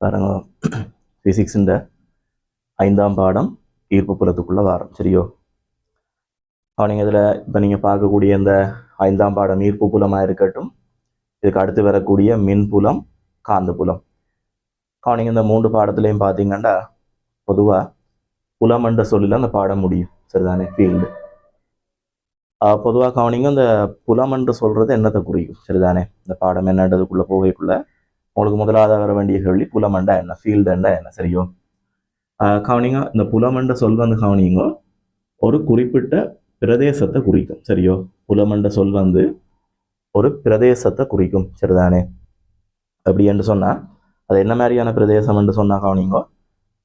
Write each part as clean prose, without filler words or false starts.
பாருங்க, ஃபிசிக்ஸுன்ற 5ஆம் பாடம் ஈர்ப்பு புலத்துக்குள்ள வாரம். சரியோ? நீங்கள் இதில் இப்போ நீங்கள் பார்க்கக்கூடிய இந்த 5ஆம் பாடம் ஈர்ப்பு புலமாக இருக்கட்டும், இதுக்கு அடுத்து வரக்கூடிய மின்புலம், காந்த புலம். நீங்கள் இந்த 3 பாடத்துலையும் பார்த்தீங்கன்னா பொதுவாக புலம் என்ற சொல்லில் அந்த பாடம் முடியும். சரிதானே? ஃபீல்டு. பொதுவாக கவனிங்க, இந்த புலம் என்று சொல்கிறது என்னத்தை குறிக்கும்? சரிதானே? இந்த பாடம் என்னன்றதுக்குள்ளே போகக்குள்ள உங்களுக்கு முதலாவது வர வேண்டிய கேள்வி புலமண்டா என்ன, ஃபீல்டுண்டா என்ன? சரியோ? கவனிங்க, இந்த புலமண்ட சொல் வந்து கவனிங்க ஒரு குறிப்பிட்ட பிரதேசத்தை குறிக்கும். சரியோ? புலமண்ட சொல் வந்து ஒரு பிரதேசத்தை குறிக்கும். சரிதானே? அப்படி என்று சொன்னால் அது என்ன மாதிரியான பிரதேசம் என்று சொன்னால் கவனிங்க,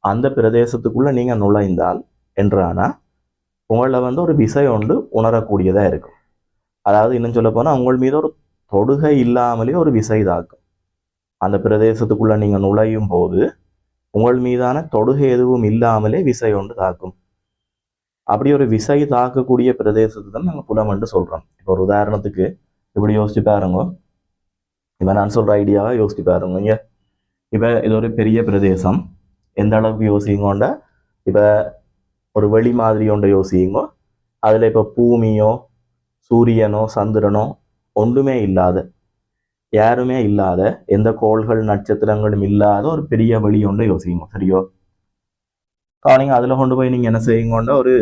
அந்த பிரதேசத்துக்குள்ள நீங்க நுழைந்தால் என்றானா உங்களை வந்து ஒரு விசை ஒன்று உணரக்கூடியதா இருக்கும். அதாவது இன்னும் சொல்ல போனால் உங்கள் மீது ஒரு தொடுகை இல்லாமலே ஒரு விசை தாக்கும். அந்த பிரதேசத்துக்குள்ள நீங்க நுழையும் போது உங்கள் மீதான தொடுகை எதுவும் இல்லாமலே விசை ஒன்று தாக்கும். அப்படி ஒரு விசை தாக்கக்கூடிய பிரதேசத்தை தான் நாங்கள் புலம் என்று சொல்றோம். இப்போ ஒரு உதாரணத்துக்கு இப்படி யோசிச்சு பாருங்க. இப்போ நான் சொல்ற ஐடியாவை யோசிச்சு பாருங்க. இங்க இப்போ இது ஒரு பெரிய பிரதேசம். எந்த அளவுக்கு யோசிங்கோண்டா, இப்போ ஒரு வெளி மாதிரி ஒன்றை யோசிங்கோ. அதில் இப்போ பூமியோ சூரியனோ சந்திரனோ ஒன்றுமே இல்லாத, யாருமே இல்லாத, எந்த கோள்கள் நட்சத்திரங்களும் இல்லாத ஒரு பெரிய வெளி ஒன்றை யோசிங்க. சரியோ? நீங்கள் அதில் கொண்டு போய் நீங்கள் என்ன செய்யுங்கோண்டா, ஒரு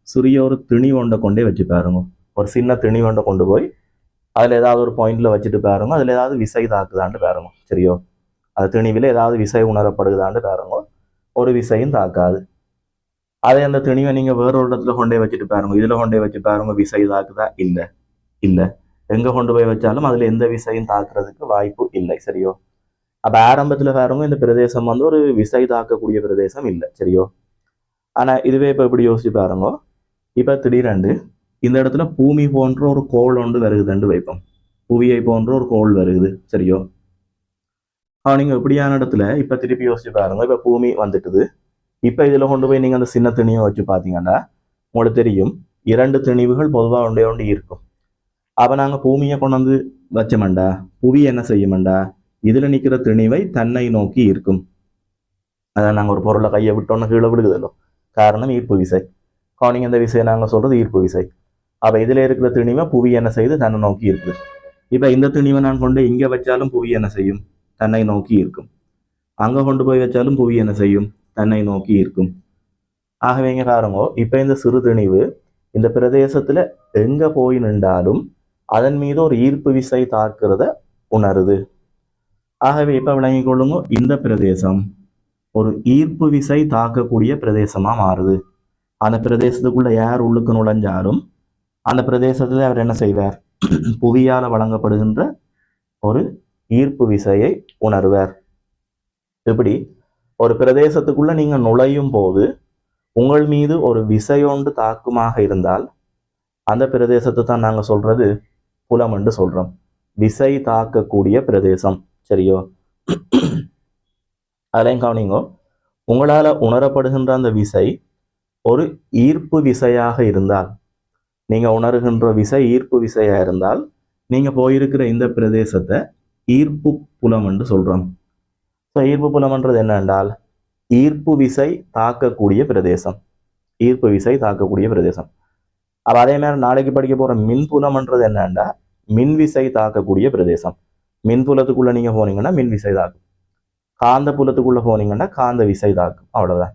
சிறிய ஒரு திணி ஒன்றை கொண்டே வச்சு பாருங்க. ஒரு சின்ன திணி ஒன்றை கொண்டு போய் அதில் ஏதாவது ஒரு பாயிண்ட்ல வச்சுட்டு பாருங்க. அதில் ஏதாவது விசை தாக்குதான்னு பாருங்க. சரியோ? அது திணிவில் ஏதாவது விசை உணரப்படுதான்னு பாருங்க. ஒரு விசையும் தாக்காது. அதே அந்த திணிவை நீங்க வேற ஒரு இடத்துல கொண்டே வச்சுட்டு பாருங்க. இதுல கொண்டே வச்சு பாருங்க, விசை தாக்குதா? இல்லை. இல்லை. எங்க கொண்டு போய் வச்சாலும் அதுல எந்த விசையும் தாக்குறதுக்கு வாய்ப்பு இல்லை. சரியோ? அப்ப ஆரம்பத்துல பாருங்க, இந்த பிரதேசம் வந்து ஒரு விசை தாக்கக்கூடிய பிரதேசம் இல்லை. சரியோ? ஆனா இதுவே இப்ப எப்படி யோசிச்சு பாருங்க. இப்ப திடீரென்று இந்த இடத்துல பூமி போன்ற ஒரு கோள் ஒன்று வருகுதுன்னு வைப்போம். புவியை போன்ற ஒரு கோள் வருகுது. சரியோ? நீங்க இப்படியான இடத்துல இப்ப திருப்பி யோசிச்சு பாருங்க. இப்ப பூமி வந்துட்டுது. இப்ப இதுல கொண்டு போய் நீங்க அந்த சின்ன திணியை வச்சு பாத்தீங்கன்னா உங்களுக்கு தெரியும், 2 திணிவுகள் பொதுவா ஒன்றே ஒன்று இருக்கும். அப்ப நாங்க பூமியை கொண்டு வந்து வச்சோம்டா, புவி என்ன செய்யும்டா, இதுல நிக்கிற திணிவை தன்னை நோக்கி இருக்கும். அதான் நாங்க ஒரு பொருளை கையை விட்டோன்னு கீழே விழுகுதല്ലോ, காரணம் ஈர்ப்பு விசை. நீங்க இந்த விசையை நாங்க சொல்றது ஈர்ப்பு விசை. அப்ப இதுல இருக்கிற திணிவை புவி என்ன செய்யுது? தன்னை நோக்கி இருக்குது. இப்ப இந்த திணிவை நான் கொண்டு இங்க வச்சாலும் புவி என்ன செய்யும்? தன்னை நோக்கி இருக்கும். அங்க கொண்டு போய் வச்சாலும் புவி என்ன செய்யும்? தன்னை நோக்கி இருக்கும். ஆகவே இங்க பாருங்க, இப்ப இந்த சிறு திணிவு இந்த பிரதேசத்துல எங்க போய் நின்றாலும் அதன் மீது ஒரு ஈர்ப்பு விசை தாக்குறத உணருது. ஆகவே இப்ப விளங்கிக் கொள்ளுங்க, இந்த பிரதேசம் ஒரு ஈர்ப்பு விசை தாக்கக்கூடிய பிரதேசமா மாறுது. அந்த பிரதேசத்துக்குள்ள யார் உள்ளுக்கு நுழைஞ்சாலும் அந்த பிரதேசத்துல அவர் என்ன செய்வார்? புவியால வழங்கப்படுகின்ற ஒரு ஈர்ப்பு விசையை உணர்வார். இப்படி ஒரு பிரதேசத்துக்குள்ள நீங்க நுழையும் போது உங்கள் மீது ஒரு விசையொன்று தாக்குமாக இருந்தால் அந்த பிரதேசத்தை தான் நாங்க சொல்றது புலம் என்று சொல்றோம். விசை தாக்கக்கூடிய பிரதேசம். சரியோ? அதையும் கவனிங்கோ, உங்களால உணரப்படுகின்ற அந்த விசை ஒரு ஈர்ப்பு விசையாக இருந்தால், நீங்க உணர்கின்ற விசை ஈர்ப்பு விசையா இருந்தால் நீங்க போயிருக்கிற இந்த பிரதேசத்தை ஈர்ப்பு புலம் என்று சொல்றோம். ஈர்ப்பு புலம்ன்றது என்ன என்றால் ஈர்ப்பு விசை தாக்கக்கூடிய பிரதேசம். ஈர்ப்பு விசை தாக்கக்கூடிய பிரதேசம். அப்ப அதே மாதிரி நாளைக்கு படிக்க போற மின்புலம்ன்றது என்னன்னா மின் விசை தாக்கக்கூடிய பிரதேசம். மின்புலத்துக்குள்ள நீங்க போனீங்கன்னா மின் விசை தாக்கும். காந்த புலத்துக்குள்ள போனீங்கன்னா காந்த விசை தாக்கும். அவ்வளவுதான்.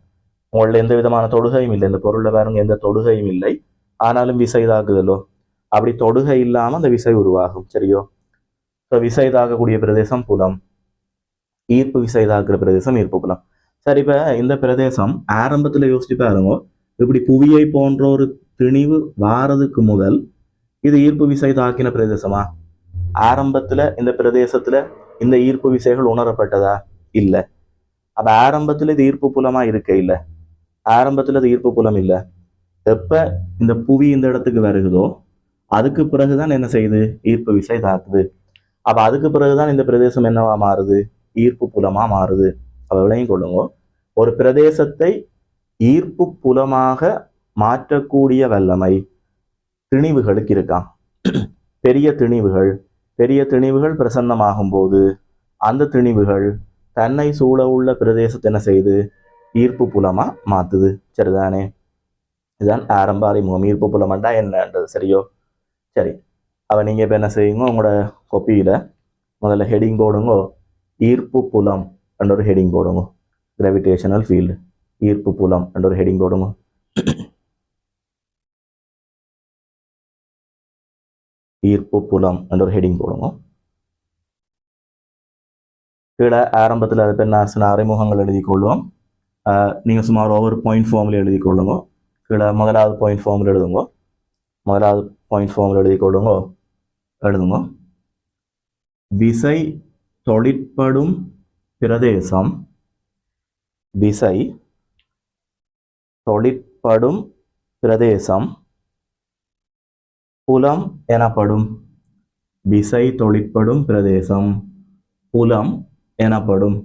உங்கள எந்த விதமான தொடுகையும் இல்லை. இந்த பொருள்ல பாருங்க, எந்த தொடுகையும் இல்லை, ஆனாலும் விசை தாக்குதலோ. அப்படி தொடுகை இல்லாம அந்த விசை உருவாகும். சரியோ? விசை தாக்கக்கூடிய பிரதேசம் புலம், ஈர்ப்பு விசை தாக்குற பிரதேசம் ஈர்ப்பு புலம். சரி, இப்ப இந்த பிரதேசம் ஆரம்பத்துல யோசிச்சு பாருங்க, இப்படி புவியை போன்ற ஒரு திணிவு வாரதுக்கு முதல் இது ஈர்ப்பு விசை தாக்கின பிரதேசமா? ஆரம்பத்துல இந்த பிரதேசத்துல இந்த ஈர்ப்பு விசைகள் உணரப்பட்டதா? இல்ல. அப்ப ஆரம்பத்துல இது ஈர்ப்பு புலமா இருக்க இல்ல. ஆரம்பத்துல இது ஈர்ப்பு புலம் இல்ல. எப்ப இந்த புவி இந்த இடத்துக்கு வருகுதோ அதுக்கு பிறகுதான் என்ன செய்யுது? ஈர்ப்பு விசை தாக்குது. அப்ப அதுக்கு பிறகுதான் இந்த பிரதேசம் என்னவா மாறுது? ஈர்ப்பு புலமா மாறுது. அப்ப விளங்கிக் கொள்ளுங்க, ஒரு பிரதேசத்தை ஈர்ப்பு புலமாக மாற்றக்கூடிய வல்லமை திணிவுகளுக்கு இருக்கான். பெரிய திணிவுகள் பிரசன்னமாகும் போது அந்த திணிவுகள் தன்னை சூழ உள்ள பிரதேசத்தை என்ன செய்யுது, ஈர்ப்பு புலமா மாத்துது. சரிதானே? இதுதான் ஆரம்ப அறிமுகம். ஈர்ப்பு புலமாண்டா என்னன்றது. சரியோ? சரி, அவ நீங்க இப்ப என்ன செய்யுங்க, உங்களோட கொப்பியில முதல்ல ஹெடிங் போடுங்க, ஈர்ப்பு புலம் என்ற ஒரு ஹெடிங் போடுங்க. கிராவிடேஷனல் ஃபீல்டு, ஈர்ப்பு புலம் என்ற ஒரு ஹெடிங் போடுங்க. ஈர்ப்பு புலம் என்ற ஒரு ஹெடிங் போடுங்க. கீழே ஆரம்பத்தில் அது என்ன சில அறிமுகங்கள் எழுதி கொள்வோம். நீங்கள் சுமார் ஒவ்வொரு பாயிண்ட் ஃபார்மில் எழுதி கொள்ளுங்க. கீழே முதலாவது பாயிண்ட் ஃபார்மில் எழுதுங்க. முதலாவது பாயிண்ட் ஃபார்மில் எழுதி கொள்ளுங்க. எழுதுங்க. விசை தொழிற்படும் பிரதேசம், விசை தொழிற்படும் பிரதேசம் புலம் எனப்படும். விசை தொழிற்படும் பிரதேசம் புலம் எனப்படும்.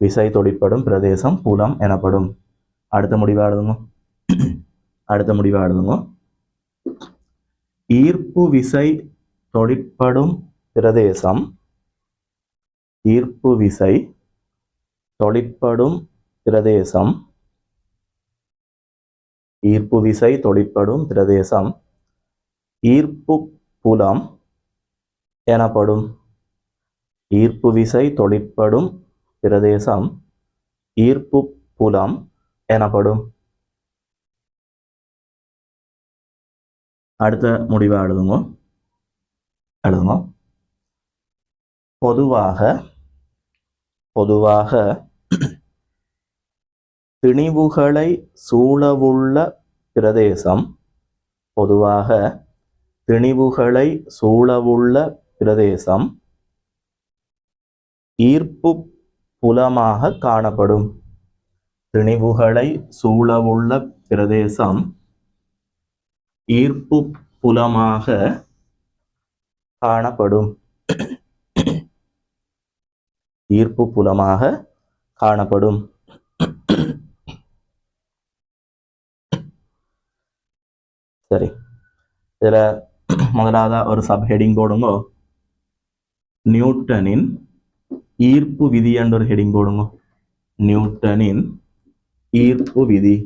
விசை தொழிற்படும் பிரதேசம் புலம் எனப்படும். அடுத்த முடிவா எழுதுங்க. அடுத்த முடிவா எழுதுங்க. ஈர்ப்பு விசை தொழிற்படும் பிரதேசம், ஈர்ப்பு விசை தொழிற்படும் பிரதேசம், ஈர்ப்பு விசை தொழிற்படும் பிரதேசம் ஈர்ப்பு புலம் எனப்படும். ஈர்ப்பு விசை தொழிற்படும் பிரதேசம் ஈர்ப்பு புலம் எனப்படும். அடுத்த முடிவா எழுதுங்க. எழுதுங்க. பொதுவாக பொதுவாக திணிவுகளை சூழவுள்ள பிரதேசம், பொதுவாக திணிவுகளை சூழவுள்ள பிரதேசம் ஈர்ப்பு புலமாக காணப்படும். திணிவுகளை சூழவுள்ள பிரதேசம் ஈர்ப்பு புலமாக காணப்படும். ஈர்ப்பு புலமாக காணப்படும். சரி, இதுல முதலாவதா ஒரு சப் ஹெடிங் போடுங்க. நியூட்டனின் ஈர்ப்பு விதி என்ற ஒரு ஹெடிங் போடுங்க. நியூட்டனின் ஈர்ப்பு விதி,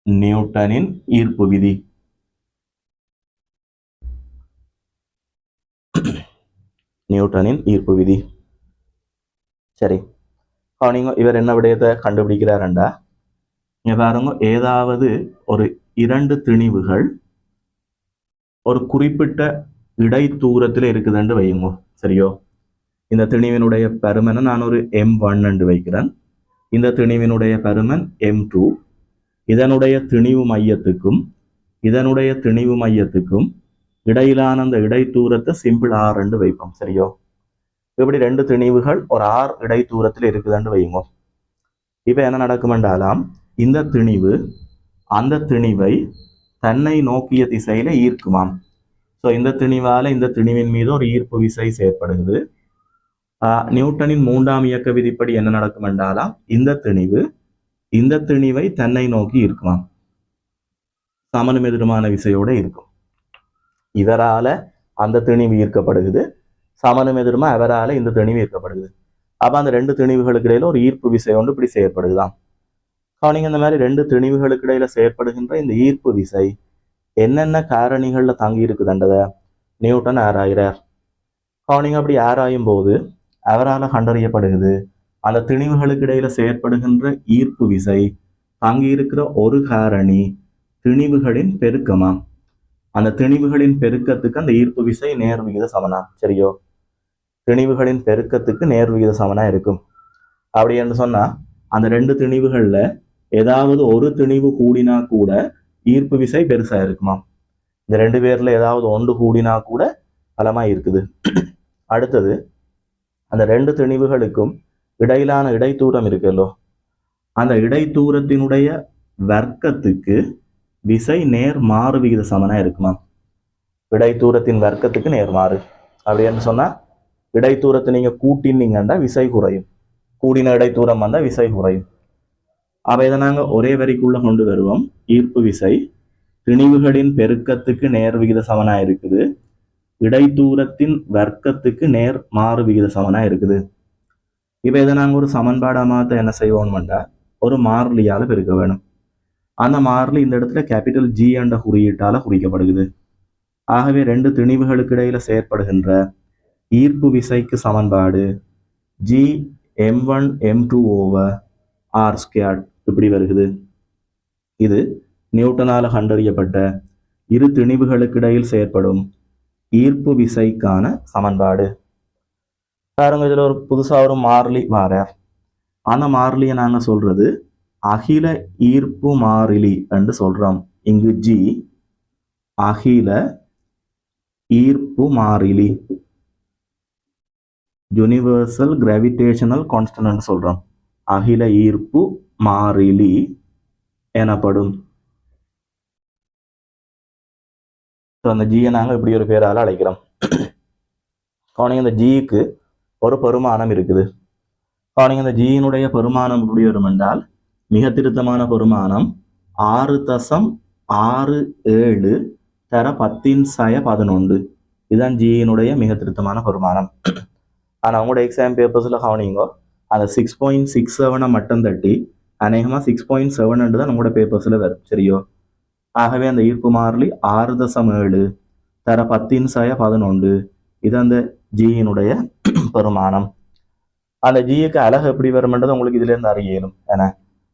நியூட்டனின் ஈர்ப்பு விதி. நியூட்டனின் ஈர்ப்பு விதி. சரி, நீங்க இவர் என்ன விடயத்தை கண்டுபிடிக்கிறாருண்டா, இங்க பாருங்க, ஏதாவது ஒரு இரண்டு திணிவுகள் ஒரு குறிப்பிட்ட இடை தூரத்தில் இருக்குதுன்னு வையுங்க. சரியோ? இந்த திணிவினுடைய பருமனை நான் ஒரு M1 என்று வைக்கிறேன். இந்த திணிவினுடைய பருமன் M2. இதனுடைய திணிவு மையத்துக்கும் இதனுடைய திணிவு மையத்துக்கும் இடையிலான அந்த இடை தூரத்தை சிம்பிள் R என்று வைப்போம். சரியோ? இப்படி ரெண்டு திணிவுகள் ஒரு R இடை தூரத்தில் இருக்குதுன்னு வையுங்க. இப்ப என்ன நடக்கும் என்றாலாம், இந்த திணிவு அந்த திணிவை தன்னை நோக்கிய திசையில ஈர்க்குமாம். ஸோ இந்த திணிவால இந்த திணிவின் மீது ஒரு ஈர்ப்பு விசை செயற்படுகிறது. நியூட்டனின் மூன்றாம் இயக்க விதிப்படி என்ன நடக்கும் என்றாலாம், இந்த திணிவை தன்னை நோக்கி இருக்குமாம். சமனும் எதிருமான விசையோட இருக்கும். இவரால அந்த திணிவு ஈர்க்கப்படுகிறது, சமனும் எதிருமா அவரால இந்த திணிவு ஈர்க்கப்படுகிறது. அப்ப அந்த ரெண்டு திணிவுகளுக்கு இடையில ஒரு ஈர்ப்பு விசை ஒன்று இப்படி செயற்படுதுதான். நீங்க இந்த மாதிரி ரெண்டு திணிவுகளுக்கு இடையில செயற்படுகின்ற இந்த ஈர்ப்பு விசை என்னென்ன காரணிகள்ல தங்கி இருக்குதுன்றத நியூட்டன் ஆராயிறார். நீங்க அப்படி ஆராயும் போது அவரால் கண்டறியப்படுகிறது, அந்த திணிவுகளுக்கு இடையில செயற்படுகின்ற ஈர்ப்பு விசை தங்கி இருக்கிற ஒரு காரணி திணிவுகளின் பெருக்கமா. அந்த திணிவுகளின் பெருக்கத்துக்கு அந்த ஈர்ப்பு விசை நேர்விகித சமனா. சரியோ? திணிவுகளின் பெருக்கத்துக்கு நேர்விகித சமனா இருக்கும். அப்படி என்று சொன்னா அந்த ரெண்டு திணிவுகள்ல ஏதாவது ஒரு திணிவு கூடினா கூட ஈர்ப்பு விசை பெருசா இருக்குமா. இந்த ரெண்டு பேர்ல ஏதாவது ஒன்று கூடினா கூட பலமா இருக்குது. அடுத்தது, அந்த ரெண்டு திணிவுகளுக்கும் இடையிலான இடைத்தூரம் இருக்குல்லோ, அந்த இடைத்தூரத்தினுடைய வர்க்கத்துக்கு விசை நேர் மாறு விகித சமனா இருக்குமா. இடைத்தூரத்தின் வர்க்கத்துக்கு நேர்மாறு. அப்படின்னு சொன்னா இடைத்தூரத்தை நீங்க கூட்டினீங்கன்னா விசை குறையும், கூடின இடைத்தூரம் வந்தா விசை குறையும். அப்ப இதை நாங்க ஒரே வரிக்குள்ள கொண்டு வருவோம். ஈர்ப்பு விசை திணிவுகளின் பெருக்கத்துக்கு நேர் விகித சமனா இருக்குது. இடைத்தூரத்தின் வர்க்கத்துக்கு நேர் மாறு விகித சமனா இருக்குது. இப்போ இதை நாங்கள் ஒரு சமன்பாடாக மாற்ற என்ன செய்வோம்னா ஒரு மாறிலியால் பெருக்க வேணும். அந்த மாறிலி இந்த இடத்துல கேபிட்டல் ஜி என்ற குறியீட்டால் குறிக்கப்படுகிறது. ஆகவே ரெண்டு திணிவுகளுக்கு இடையில செயற்படுகின்ற ஈர்ப்பு விசைக்கு சமன்பாடு G m1 m2 over R squared இப்படி வருகிறது. இது நியூட்டனால் கண்டறியப்பட்ட இரு திணிவுகளுக்கு இடையில் செயற்படும் ஈர்ப்பு விசைக்கான சமன்பாடு. பாருங்க, இதில் ஒரு புதுசாக ஒரு மாறிலி வார. அந்த மாறிலியை நாங்கள் சொல்றது அகில ஈர்ப்பு மாறிலி என்று சொல்றோம். இங்கு ஜி அகில ஈர்ப்பு மாறிலி யூனிவர்சல் கிராவிடேஷனல் கான்ஸ்டன்ட் சொல்றோம். அகில ஈர்ப்பு மாறிலி எனப்படும். அந்த ஜியை நாங்கள் இப்படி ஒரு பேரால் அழைக்கிறோம். இந்த ஜிக்கு ஒரு பெருமானம் இருக்குது. இந்த ஜியினுடைய பெருமானம் எப்படி வரும் என்றால் மிக திருத்தமான பெருமானம் 6.67 தர 10⁻11. இதுதான் ஜியினுடைய மிக திருத்தமான பெருமானம். ஆனால் உங்களோட எக்ஸாம் பேப்பர்ஸில் கவனிங்கோ அந்த 6.67 மட்டும் தட்டி அநேகமாக 6.7 தான் உங்களோட பேப்பர்ஸில் வரும். சரியோ? ஆகவே அந்த ஈர்ப்பு மாறிலி 6.7 தர 10⁻11. இது அந்த ஜியினுடைய பெருமானம். அந்த ஜிக்கு அலகு எப்படி வரும்ன்றது உங்களுக்கு இதுல இருந்து அறியணும். ஏன்னா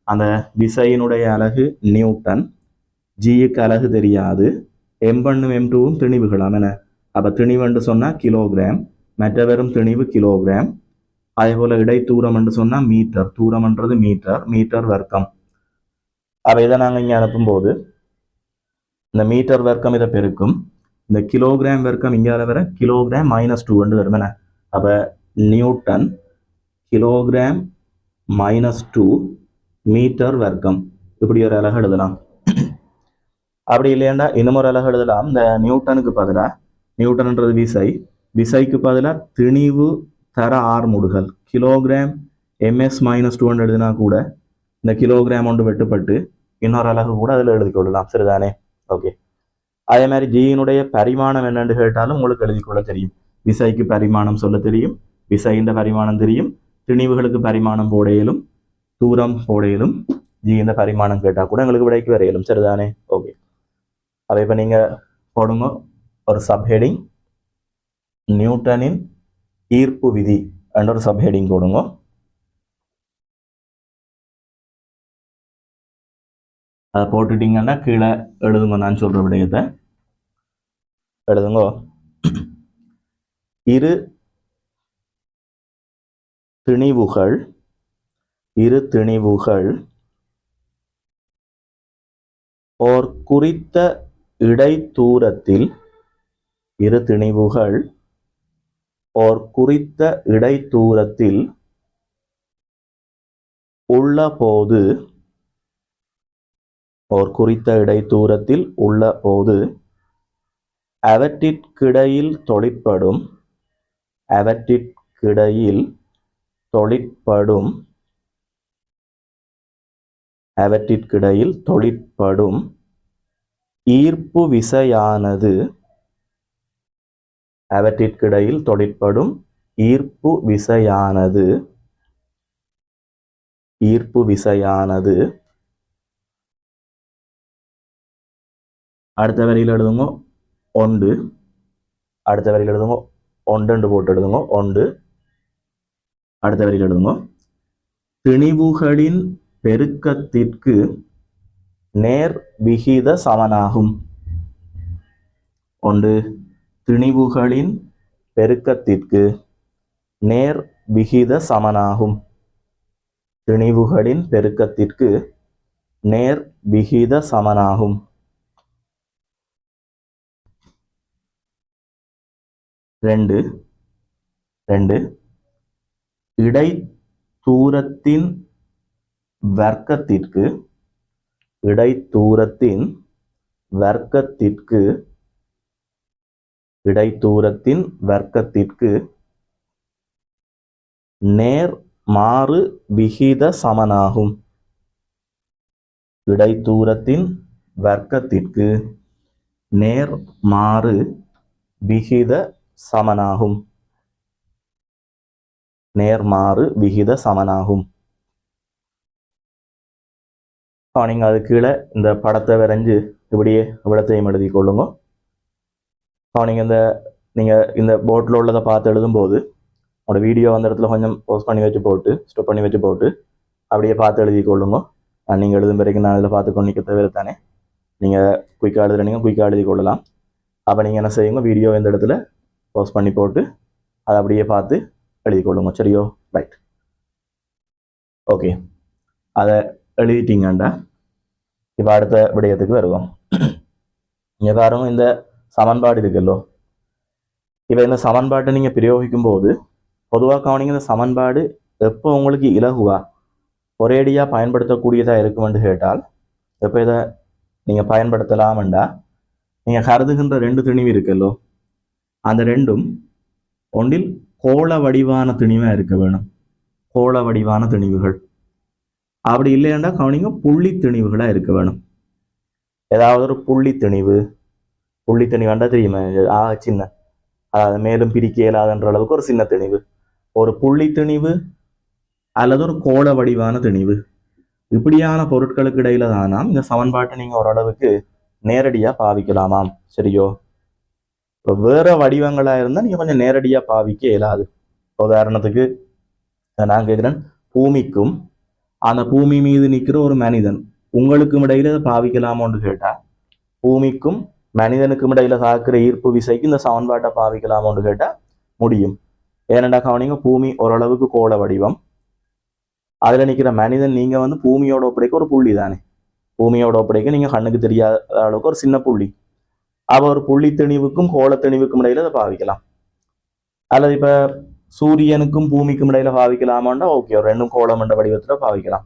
அந்த விசையினுடைய அலகு நியூட்டன், ஜிக்கு அலகு தெரியாது. m1 m2வும் திணிவுகளாம். என அப்ப திணிவுன்னு சொன்னா கிலோகிராம், மற்றவரும் திணிவு கிலோகிராம். அதே போல இடைத்தூரம் என்று சொன்னா மீட்டர், தூரம்ன்றது மீட்டர், மீட்டர் வர்க்கம். அப்ப இதை நாங்கள் இங்கே அனுப்பும்போது இந்த மீட்டர் வர்க்கம் இதை பெருக்கும். இந்த கிலோகிராம் வர்க்கம் இங்கால வர கிலோகிராம் -2 வரும். என்ன அப்ப நியூட்டன் கிலோகிராம் -2 மீட்டர் வர்க்கம் இப்படி ஒரு அலகு எழுதலாம். அப்படி இல்லையாண்டா இன்னும் ஒரு அலகு எழுதலாம். இந்த நியூட்டனுக்கு பதிலாக, நியூட்டன்ன்றது விசை, விசைக்கு பதிலாக திணிவு தர ஆர்முடுகள் கிலோகிராம் ms-2 எழுதினா கூட இந்த கிலோகிராம் ஒன்று வெட்டுப்பட்டு இன்னொரு அலகு கூட அதில் எழுதி கொள்ளலாம். சரிதானே? ஓகே. அதே மாதிரி ஜியினுடைய பரிமாணம் என்னன்னு கேட்டாலும் உங்களுக்கு எழுதிக்கொள்ள தெரியும். விசைக்கு பரிமாணம் சொல்ல தெரியும், விசையின் பரிமாணம் தெரியும், திணிவுகளுக்கு பரிமாணம் போடையிலும் தூரம் போடையிலும் ஜியின் பரிமாணம் கேட்டால் கூட எங்களுக்கு விடைக்கு வரையிலும். சரிதானே? ஓகே. அதை இப்போ நீங்கள் போடுங்க ஒரு சப்ஹெடிங், நியூட்டனின் ஈர்ப்பு விதி என்ற ஒரு சப்ஹெடிங் போடுங்க. அதை போட்டுட்டீங்கன்னா கீழே எழுதுங்க. நான் சொல்ற விடயத்தை எழுதுங்க. இரு திணிவுகள் ஓர் குறித்த இடைத்தூரத்தில், இரு திணிவுகள் ஓர் குறித்த இடைத்தூரத்தில் உள்ள போது, ஓர் குறித்த இடைத்தூரத்தில் உள்ள போது அவற்றிற்கிடையில் தொழிற்படும், அவற்றிற்கிடையில் தொழிற்படும், அவற்றிற்கிடையில் தொழிற்படும் ஈர்ப்பு விசையானது, அவற்றிற்கிடையில் தொழிற்படும் ஈர்ப்பு விசையானது, ஈர்ப்பு விசையானது அடுத்த வரியில் எழுதுங்க ஒன்று, அடுத்த வரியில் எழுதுங்க ஒன்று போட்டு எழுதுங்க ஒன்று. அடுத்த வரியில் எழுதுங்க திணிவுகளின் பெருக்கத்திற்கு நேர் விகித சமனாகும். ஒன்று, திணிவுகளின் பெருக்கத்திற்கு நேர் விகித சமனாகும். திணிவுகளின் பெருக்கத்திற்கு நேர் விகித சமனாகும். 2 இடைத்தூரத்தின் வர்க்கத்திற்கு, இடைத்தூரத்தின் வர்க்கத்திற்கு, இடைத்தூரத்தின் வர்க்கத்திற்கு நேர் மாறு விகித சமனாகும். இடைத்தூரத்தின் வர்க்கத்திற்கு நேர் மாறு விகித சமனாகும். நேர்மாறு விகித சமனாகும். நீங்கள் அது கீழே இந்த படத்தை வரைஞ்சு இப்படியே விளத்தையும் எழுதி கொள்ளுங்க. நீங்கள் இந்த போர்டில் உள்ளதை பார்த்து எழுதும்போது உங்களோட வீடியோ அந்த இடத்துல கொஞ்சம் போஸ்ட் பண்ணி வச்சு போட்டு ஸ்டாப் பண்ணி வச்சு போட்டு அப்படியே பார்த்து எழுதி கொள்ளுங்க. நீங்கள் எழுதும் வரைக்கும் நான் இதில் பார்த்து கொண்டிக்க தவிர தானே நீங்கள் குயிக்காக எழுதுறீங்க, குயிக்காக எழுதி கொள்ளலாம். அப்போ நீங்கள் என்ன செய்யுங்க, வீடியோ இந்த இடத்துல போஸ்ட் பண்ணி போட்டு அதை அப்படியே பார்த்து எழுதி கொள்ளுங்க. சரியோ? Right, okay. அதை எழுதிட்டீங்கண்டா இப்போ அடுத்த விடயத்துக்கு வருவோம். இங்கே பாருங்க, இந்த சமன்பாடு இருக்குல்லோ. இப்போ இந்த சமன்பாட்டை நீங்கள் பிரயோகிக்கும் போது பொதுவாக கவனிங்க, இந்த சமன்பாடு எப்போ உங்களுக்கு இலகுவா ஒரேடியாக பயன்படுத்தக்கூடியதாக இருக்குமென்று கேட்டால், எப்போ இதை நீங்கள் பயன்படுத்தலாம்டா, நீங்கள் கருதுகின்ற ரெண்டு திணிவு இருக்குல்லோ, அந்த ரெண்டும் ஒன்றில் கோள வடிவான திணிவாக இருக்க வேணும். கோள வடிவான திணிவுகள். அப்படி இல்லையாண்டா கவனிங்க, புள்ளி திணிவுகளாக இருக்க வேணும். ஏதாவது ஒரு புள்ளி திணிவாண்டா தெரியுமா? சின்ன, அதாவது மேலும் பிரிக்க இயலாதன்ற அளவுக்கு ஒரு சின்ன திணிவு, ஒரு புள்ளி திணிவு அல்லது ஒரு கோள வடிவான திணிவு. இப்படியான பொருட்களுக்கு இடையில தானாம் இந்த சமன்பாட்டை நீங்க ஓரளவுக்கு நேரடியா பாவிக்கலாமாம். சரியோ? இப்போ வேற வடிவங்களா இருந்தா நீங்க கொஞ்சம் நேரடியா பாவிக்க இயலாது. உதாரணத்துக்கு நான் கேட்கிறேன், பூமிக்கும் அந்த பூமி மீது நிற்கிற ஒரு மனிதன் உங்களுக்கும் இடையில பாவிக்கலாமோன்னு கேட்டா, பூமிக்கும் மனிதனுக்கும் இடையில தாக்குற ஈர்ப்பு விசைக்கு இந்த சமன்பாட்டை பாவிக்கலாமோன்னு கேட்டா முடியும். ஏனெண்டா கவனிங்க, பூமி ஓரளவுக்கு கோள வடிவம், அதுல நிற்கிற மனிதன் நீங்க பூமியோட ஒப்படைக்க ஒரு புள்ளி தானே. பூமியோட ஒப்படைக்க நீங்க கண்ணுக்கு தெரியாத அளவுக்கு ஒரு சின்ன புள்ளி. அப்ப ஒரு புள்ளி திணிவுக்கும் கோள திணிவுக்கும் இடையில அதை பாவிக்கலாம். அல்லது இப்ப சூரியனுக்கும் பூமிக்கும் இடையில பாவிக்கலாமாண்டா ஓகே, ஒரு ரெண்டும் கோளம் என்ற வடிவத்துல பாவிக்கலாம்.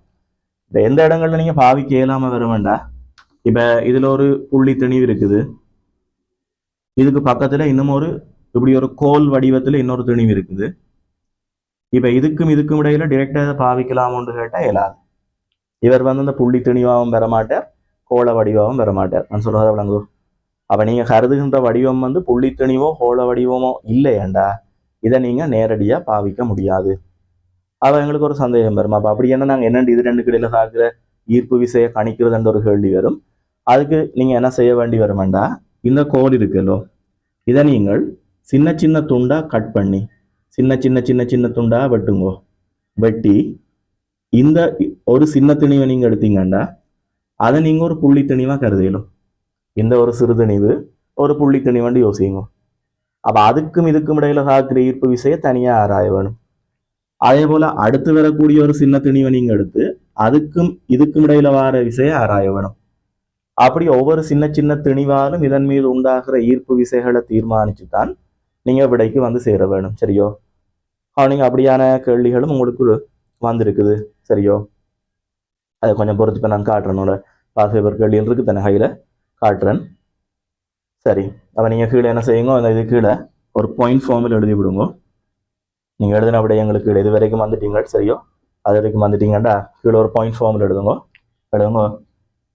இப்ப எந்த இடங்கள்ல நீங்க பாவிக்க இயலாம வருமெண்டா, இப்ப இதுல ஒரு புள்ளி திணிவு இருக்குது, இதுக்கு பக்கத்துல இன்னும் ஒரு இப்படி ஒரு கோல் வடிவத்துல இன்னொரு திணிவு இருக்குது. இப்ப இதுக்கும் இடையில டிரெக்டா பாவிக்கலாமோன்னு கேட்டா இயலாது. இவர் அந்த புள்ளி திணிவாகவும் பெறமாட்டார், கோள வடிவாகவும் பெறமாட்டார். நான் சொல்றதை விளங்குது. அப்ப நீங்க கருதுகின்ற வடிவம் புள்ளி திணிவோ கோள வடிவமோ இல்லையண்டா இதை நீங்க நேரடியா பாவிக்க முடியாது. அவ எங்களுக்கு ஒரு சந்தேகம் வரும். அப்ப அப்படி என்ன நாங்க என்னண்டு இது ரெண்டு கிடையில சாக்குற ஈர்ப்பு விசையை கணிக்கிறதுன்ற ஒரு கேள்வி வரும். அதுக்கு நீங்க என்ன செய்ய வேண்டி வருமெண்டா, இந்த கோல் இருக்குல்லோ, இதை நீங்கள் சின்ன சின்ன துண்டா கட் பண்ணி சின்ன சின்ன சின்ன சின்ன துண்டா வெட்டுங்கோ. வெட்டி இந்த ஒரு சின்ன திணிவை நீங்க எடுத்தீங்கன்னா அதை நீங்க ஒரு புள்ளி திணிவா கருதிடும். இந்த ஒரு சிறு திணிவு ஒரு புள்ளி திணிவண்டு யோசிங்க. அப்ப அதுக்கும் இதுக்கும் இடையில சாக்குற ஈர்ப்பு விசையை தனியா ஆராய வேணும். அதே போல அடுத்து வரக்கூடிய ஒரு சின்ன திணிவை நீங்க எடுத்து அதுக்கும் இதுக்கும் இடையில வார விசையை ஆராய வேணும். அப்படி ஒவ்வொரு சின்ன சின்ன திணிவாலும் இதன் மீது உண்டாகிற ஈர்ப்பு விசைகளை தீர்மானிச்சுதான் நீங்க விடைக்கு சேர வேணும். சரியோ? நீங்க அப்படியான கேள்விகளும் உங்களுக்கு வந்திருக்குது. சரியோ? அதை கொஞ்சம் பொறுத்து இப்ப நான் காட்டுறேனோட பாசிபர் கேள்விகள் இருக்கு தானே, கையில காட்டுறேன். சரி, அப்ப நீங்க கீழே என்ன செய்யுங்க, அந்த இது கீழே ஒரு பாயிண்ட் ஃபார்மில் எழுதி விடுங்க. நீங்க எழுதின விடயங்களுக்கு இது வரைக்கும் வந்துட்டீங்க. சரியோ? அது வரைக்கும் வந்துட்டீங்கடா கீழே ஒரு பாயிண்ட் ஃபார்மில் எழுதுங்க.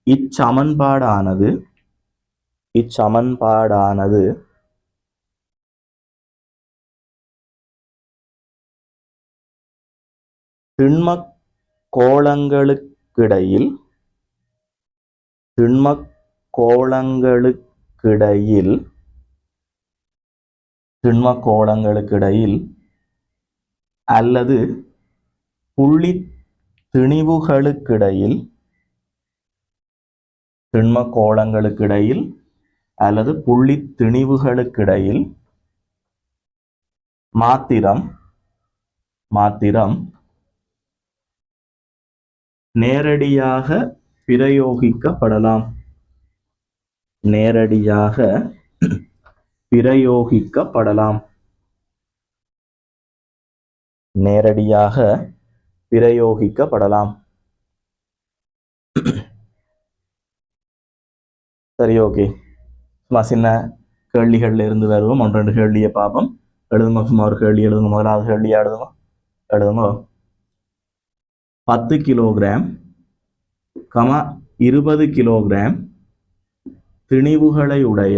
இச்சமன்பாடானது திண்மக் கோளங்களுக்கிடையில் அல்லது புள்ளி திணிவுகளுக்கிடையில் மாத்திரம் நேரடியாக பிரயோகிக்கப்படலாம். சரி, ஓகே. சும்மா சின்ன கேள்விகள்ல இருந்து வருவோம். ஒன்று ரெண்டு கேள்வியை பார்ப்போம். எழுதுங்க, சும்மா ஒரு கேள்வி எழுதுங்க. முதலாவது கேள்வியா எழுதுங்க. 10 கிலோகிராம் 20 கிலோகிராம் திணிவுகளை உடைய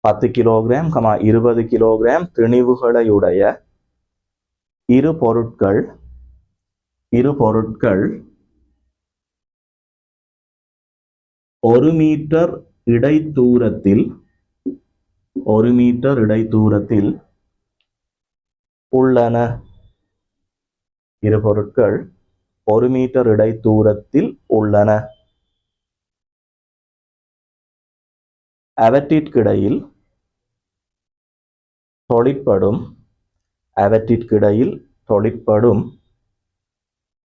10 கிலோகிராம், 20 கிலோகிராம் திணிவுகளையுடைய இரு பொருட்கள் 1 மீட்டர் இடைத்தூரத்தில் உள்ளன. இரு பொருட்கள் 1 மீட்டர் இடைத்தூரத்தில் உள்ளன. அவற்றிற்கிடையில் தொழிற்படும்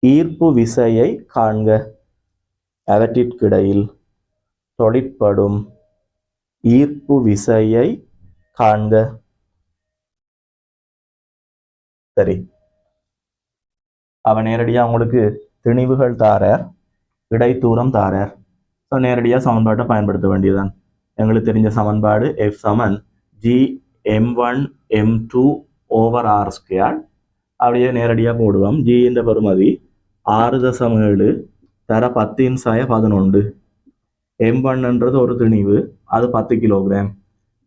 ஈர்ப்பு விசையை காண்க. அவற்றிற்கிடையில் தொழிற்படும் ஈர்ப்பு விசையை காண்க. சரி, அவன் நேரடியா உங்களுக்கு திணிவுகள் தாரார், இடைத்தூரம் தாரார். நேரடியா சமன்பாட்டை பயன்படுத்த வேண்டியதுதான். எங்களுக்கு தெரிஞ்ச சமன்பாடு F சமன் G m1 m2 over r². அப்படியே நேரடியாக போடுவோம். G என்ற பெறுமதி 6.7 தர 10⁻11. m1என்றது ஒரு திணிவு, அது 10 கிலோகிராம்.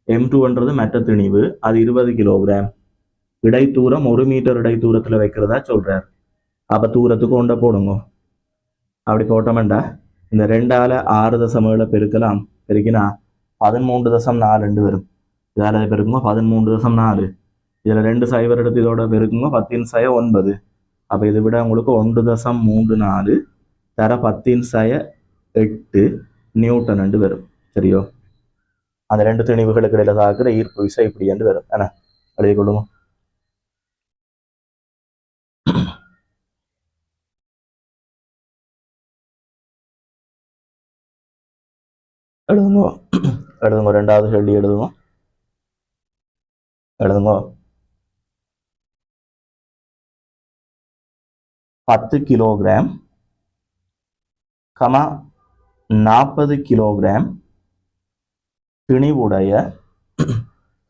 m2என்றது மற்ற திணிவு, அது 20 கிலோகிராம். இடைத்தூரம் 1 மீட்டர் இடைத்தூரத்தில் வைக்கிறதா சொல்றார். அப்ப தூரத்துக்கு கொண்ட போடுங்க. அப்படி போட்டோம்டா இந்த 2ஆல 6.7 பெருக்கலாம். பெருக்கினா 13.4 வரும். இதால பெருக்குங்க 13.4. இதுல 2 சைபர் எடுத்து இதோட பெருக்குங்க 10⁻9. அப்ப இதை விட உங்களுக்கு 1.34 தர 10⁸8 நியூட்டன் என்று வரும். சரியோ? அந்த 2 திணிவுகளுக்கு இடையில தாக்குற ஈர்ப்பு விசை இப்படி என்று வரும். என்ன எழுதி கொள்ளுங்க. எழுதுங்க. 2வது கேள்வி எழுதுங்க. 10 கிலோகிராம், 40 கிலோகிராம் திணிவுடைய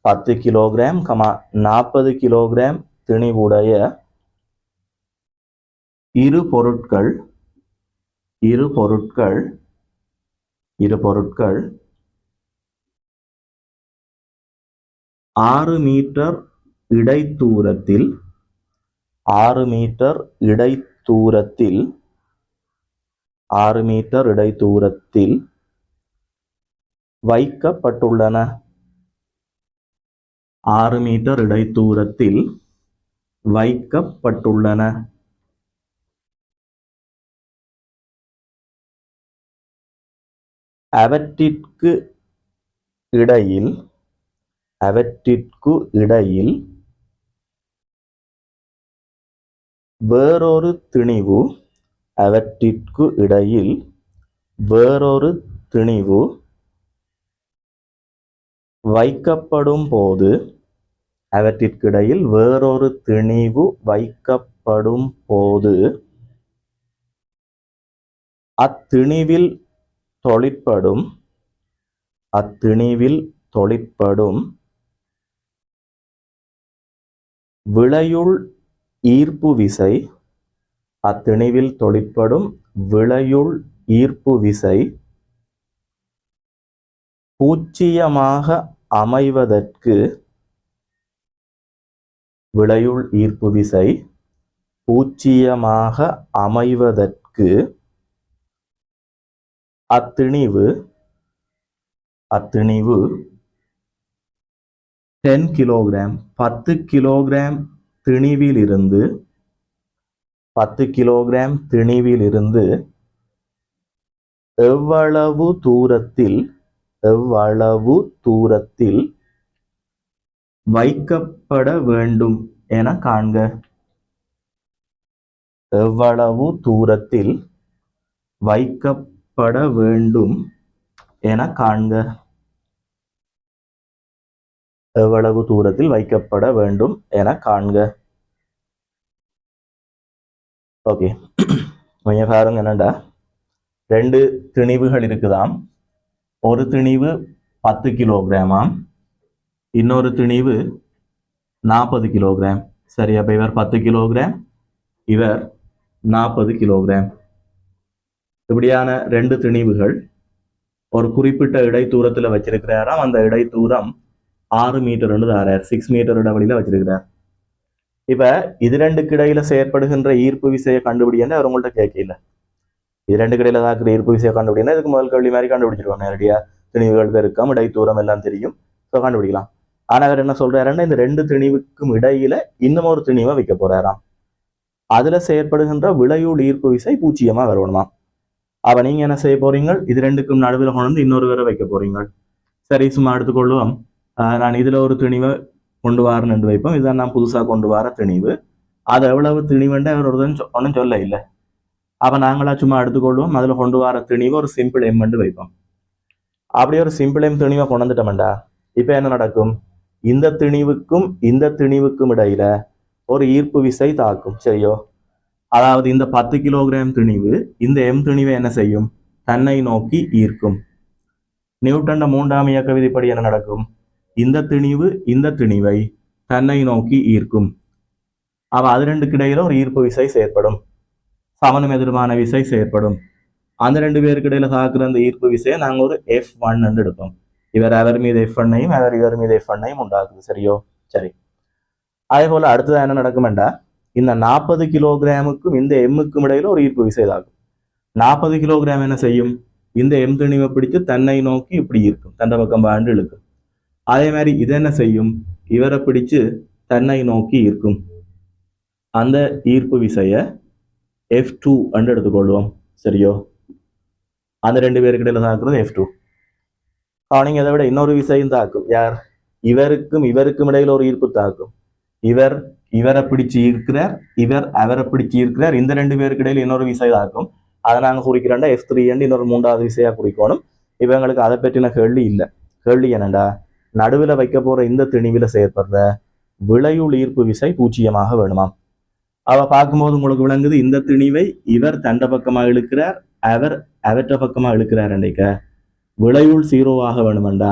10 கிலோகிராம், 40 கிலோகிராம் திணிவுடைய இரு பொருட்கள் 6 மீட்டர் இடைத்தூரத்தில் வைக்கப்பட்டுள்ளன. 6 மீட்டர் இடைத்தூரத்தில் வைக்கப்பட்டுள்ளன. அவற்றிற்கு இடையில் வேறொரு திணிவு வைக்கப்படும் போது அத்திணிவில் தொழிற்படும் விளையுள் ஈர்ப்பு விசை பூச்சியமாக அமைவதற்கு அத்திணிவு 10 கிலோகிராம் 10 கிலோகிராம் திணிவிலிருந்து எவ்வளவு தூரத்தில் வைக்கப்பட வேண்டும் என காண்க. எவ்வளவு தூரத்தில் வைக்கப்பட வேண்டும் என காண்க. ஓகே, கொஞ்சம் பாருங்க. என்னடா 2 திணிவுகள் இருக்குதாம். ஒரு திணிவு 10 கிலோகிராமாம், இன்னொரு திணிவு 40 கிலோகிராம். சரி, அப்ப இவர் 10 கிலோகிராம், இவர் 40 கிலோகிராம். இப்படியான 2 திணிவுகள் ஒரு குறிப்பிட்ட இடைத்தூரத்தில் வச்சிருக்கிறாராம். அந்த இடைத்தூரம் 6 மீட்டர் 6 மீட்டர் இடைவெளியில வச்சிருக்கிறார். இப்ப இது ரெண்டுக்கு இடையில செயற்படுகின்ற ஈர்ப்பு விசையை கண்டுபிடின்னு அவர் உங்கள்கிட்ட கேட்கல. இது ரெண்டு இடையில தாக்குற ஈர்ப்பு விசையை கண்டுபிடினா இதுக்கு முதல் கேள்வி மாதிரி கண்டுபிடிச்சிருவாங்க. நேரடியா திணிவுகள் பெருக்கம் இடைத்தூரம் எல்லாம் தெரியும், ஸோ கண்டுபிடிக்கலாம். ஆனா அவர் என்ன சொல்றாருன்னா, இந்த ரெண்டு திணிவுக்கும் இடையில இன்னும் ஒரு திணிவை வைக்க போறாராம். அதுல செயற்படுகின்ற விளையூல் ஈர்ப்பு விசை 0 வரணுமா. அப்ப நீங்க என்ன செய்ய போறீங்க, இது ரெண்டுக்கும் நடுவில் கொண்டு இன்னொரு வேற வைக்க போறீங்க. சரி, சும்மா எடுத்துக்கொள்ளுவோம். நான் இதுல ஒரு திணிவை கொண்டு வரேன்னு வைப்போம். இதான் நான் புதுசா கொண்டு வர திணிவு. அது எவ்வளவு திணிவுன்னு அவர் ஒன்றும் சொல்ல இல்லை. அப்ப நாங்களா சும்மா எடுத்துக்கொள்வோம். அதுல கொண்டு வர திணிவை ஒரு சிம்பிள் எம் வைப்போம். அப்படி ஒரு சிம்பிள் எம் திணிவை கொண்டு வந்துட்டோம்டா, இப்ப என்ன நடக்கும், இந்த திணிவுக்கும் இடையில ஒரு ஈர்ப்பு விசை தாக்கும். சரியோ? அதாவது இந்த 10 கிலோகிராம் திணிவு இந்த எம் திணிவை என்ன செய்யும், தன்னை நோக்கி ஈர்க்கும். நியூட்டன் 3ஆம் இயக்க விதிப்படி என்ன நடக்கும், இந்த திணிவை தன்னை நோக்கி ஈர்க்கும். அவ அது ரெண்டுக்கு இடையில ஒரு ஈர்ப்பு விசை செயற்படும், சமணம் எதிர்மான விசை செயற்படும். அந்த ரெண்டு பேருக்கு இடையில தாக்குற அந்த ஈர்ப்பு விசையை நாங்க ஒரு F1 எடுப்போம். அவர் மீது F1ஐயும் இவர் மீது F1ஐயும் உண்டாக்குது. சரியோ? சரி. அதே போல அடுத்தது என்ன நடக்கும்டா, இந்த 40 கிலோகிராமுக்கும் இந்த எம்முக்கும் இடையில ஒரு ஈர்ப்பு விசை தாக்கும். 40 கிலோகிராம் என்ன செய்யும், இந்த எம் திணிவை பிடிச்சு தன்னை நோக்கி இப்படி இருக்கும், தண்டை பக்கம் பாண்டு இழுக்கும். அதே மாதிரி இது என்ன செய்யும், இவரை பிடிச்சு தன்னை நோக்கி இருக்கும். அந்த ஈர்ப்பு விசைய F2 எடுத்துக்கொள்வோம். சரியோ? அந்த ரெண்டு பேருக்கு இடையில தாக்குறது F2. அவனிங்க அதை விட இன்னொரு விசையும் தாக்கும். யார், இவருக்கும் இடையில ஒரு ஈர்ப்பு தாக்கும். இவரை பிடிச்சு ஈர்க்கிறார், அவரை பிடிச்சு ஈர்க்கிறார். இந்த ரெண்டு பேருக்கு இடையில இன்னொரு விசை தாக்கும். அதை நாங்க குறிக்கிறோம்டா F3 இன்னொரு 3வது விசையா குறிக்கணும். இப்ப எங்களுக்கு அதை பற்றின கேள்வி இல்லை. கேள்வி என்னண்டா, நடுவில் வைக்க போற இந்த திணிவில செயற்படுற விளையுள் ஈர்ப்பு விசை 0 வேணுமா. அவ பார்க்கும்போது உங்களுக்கு விளங்குது, இந்த திணிவை இவர் தண்ட பக்கமா இழுக்கிறார், அவற்ற பக்கமா இழுக்கிறார். விளையுள் 0 வேணுமெண்டா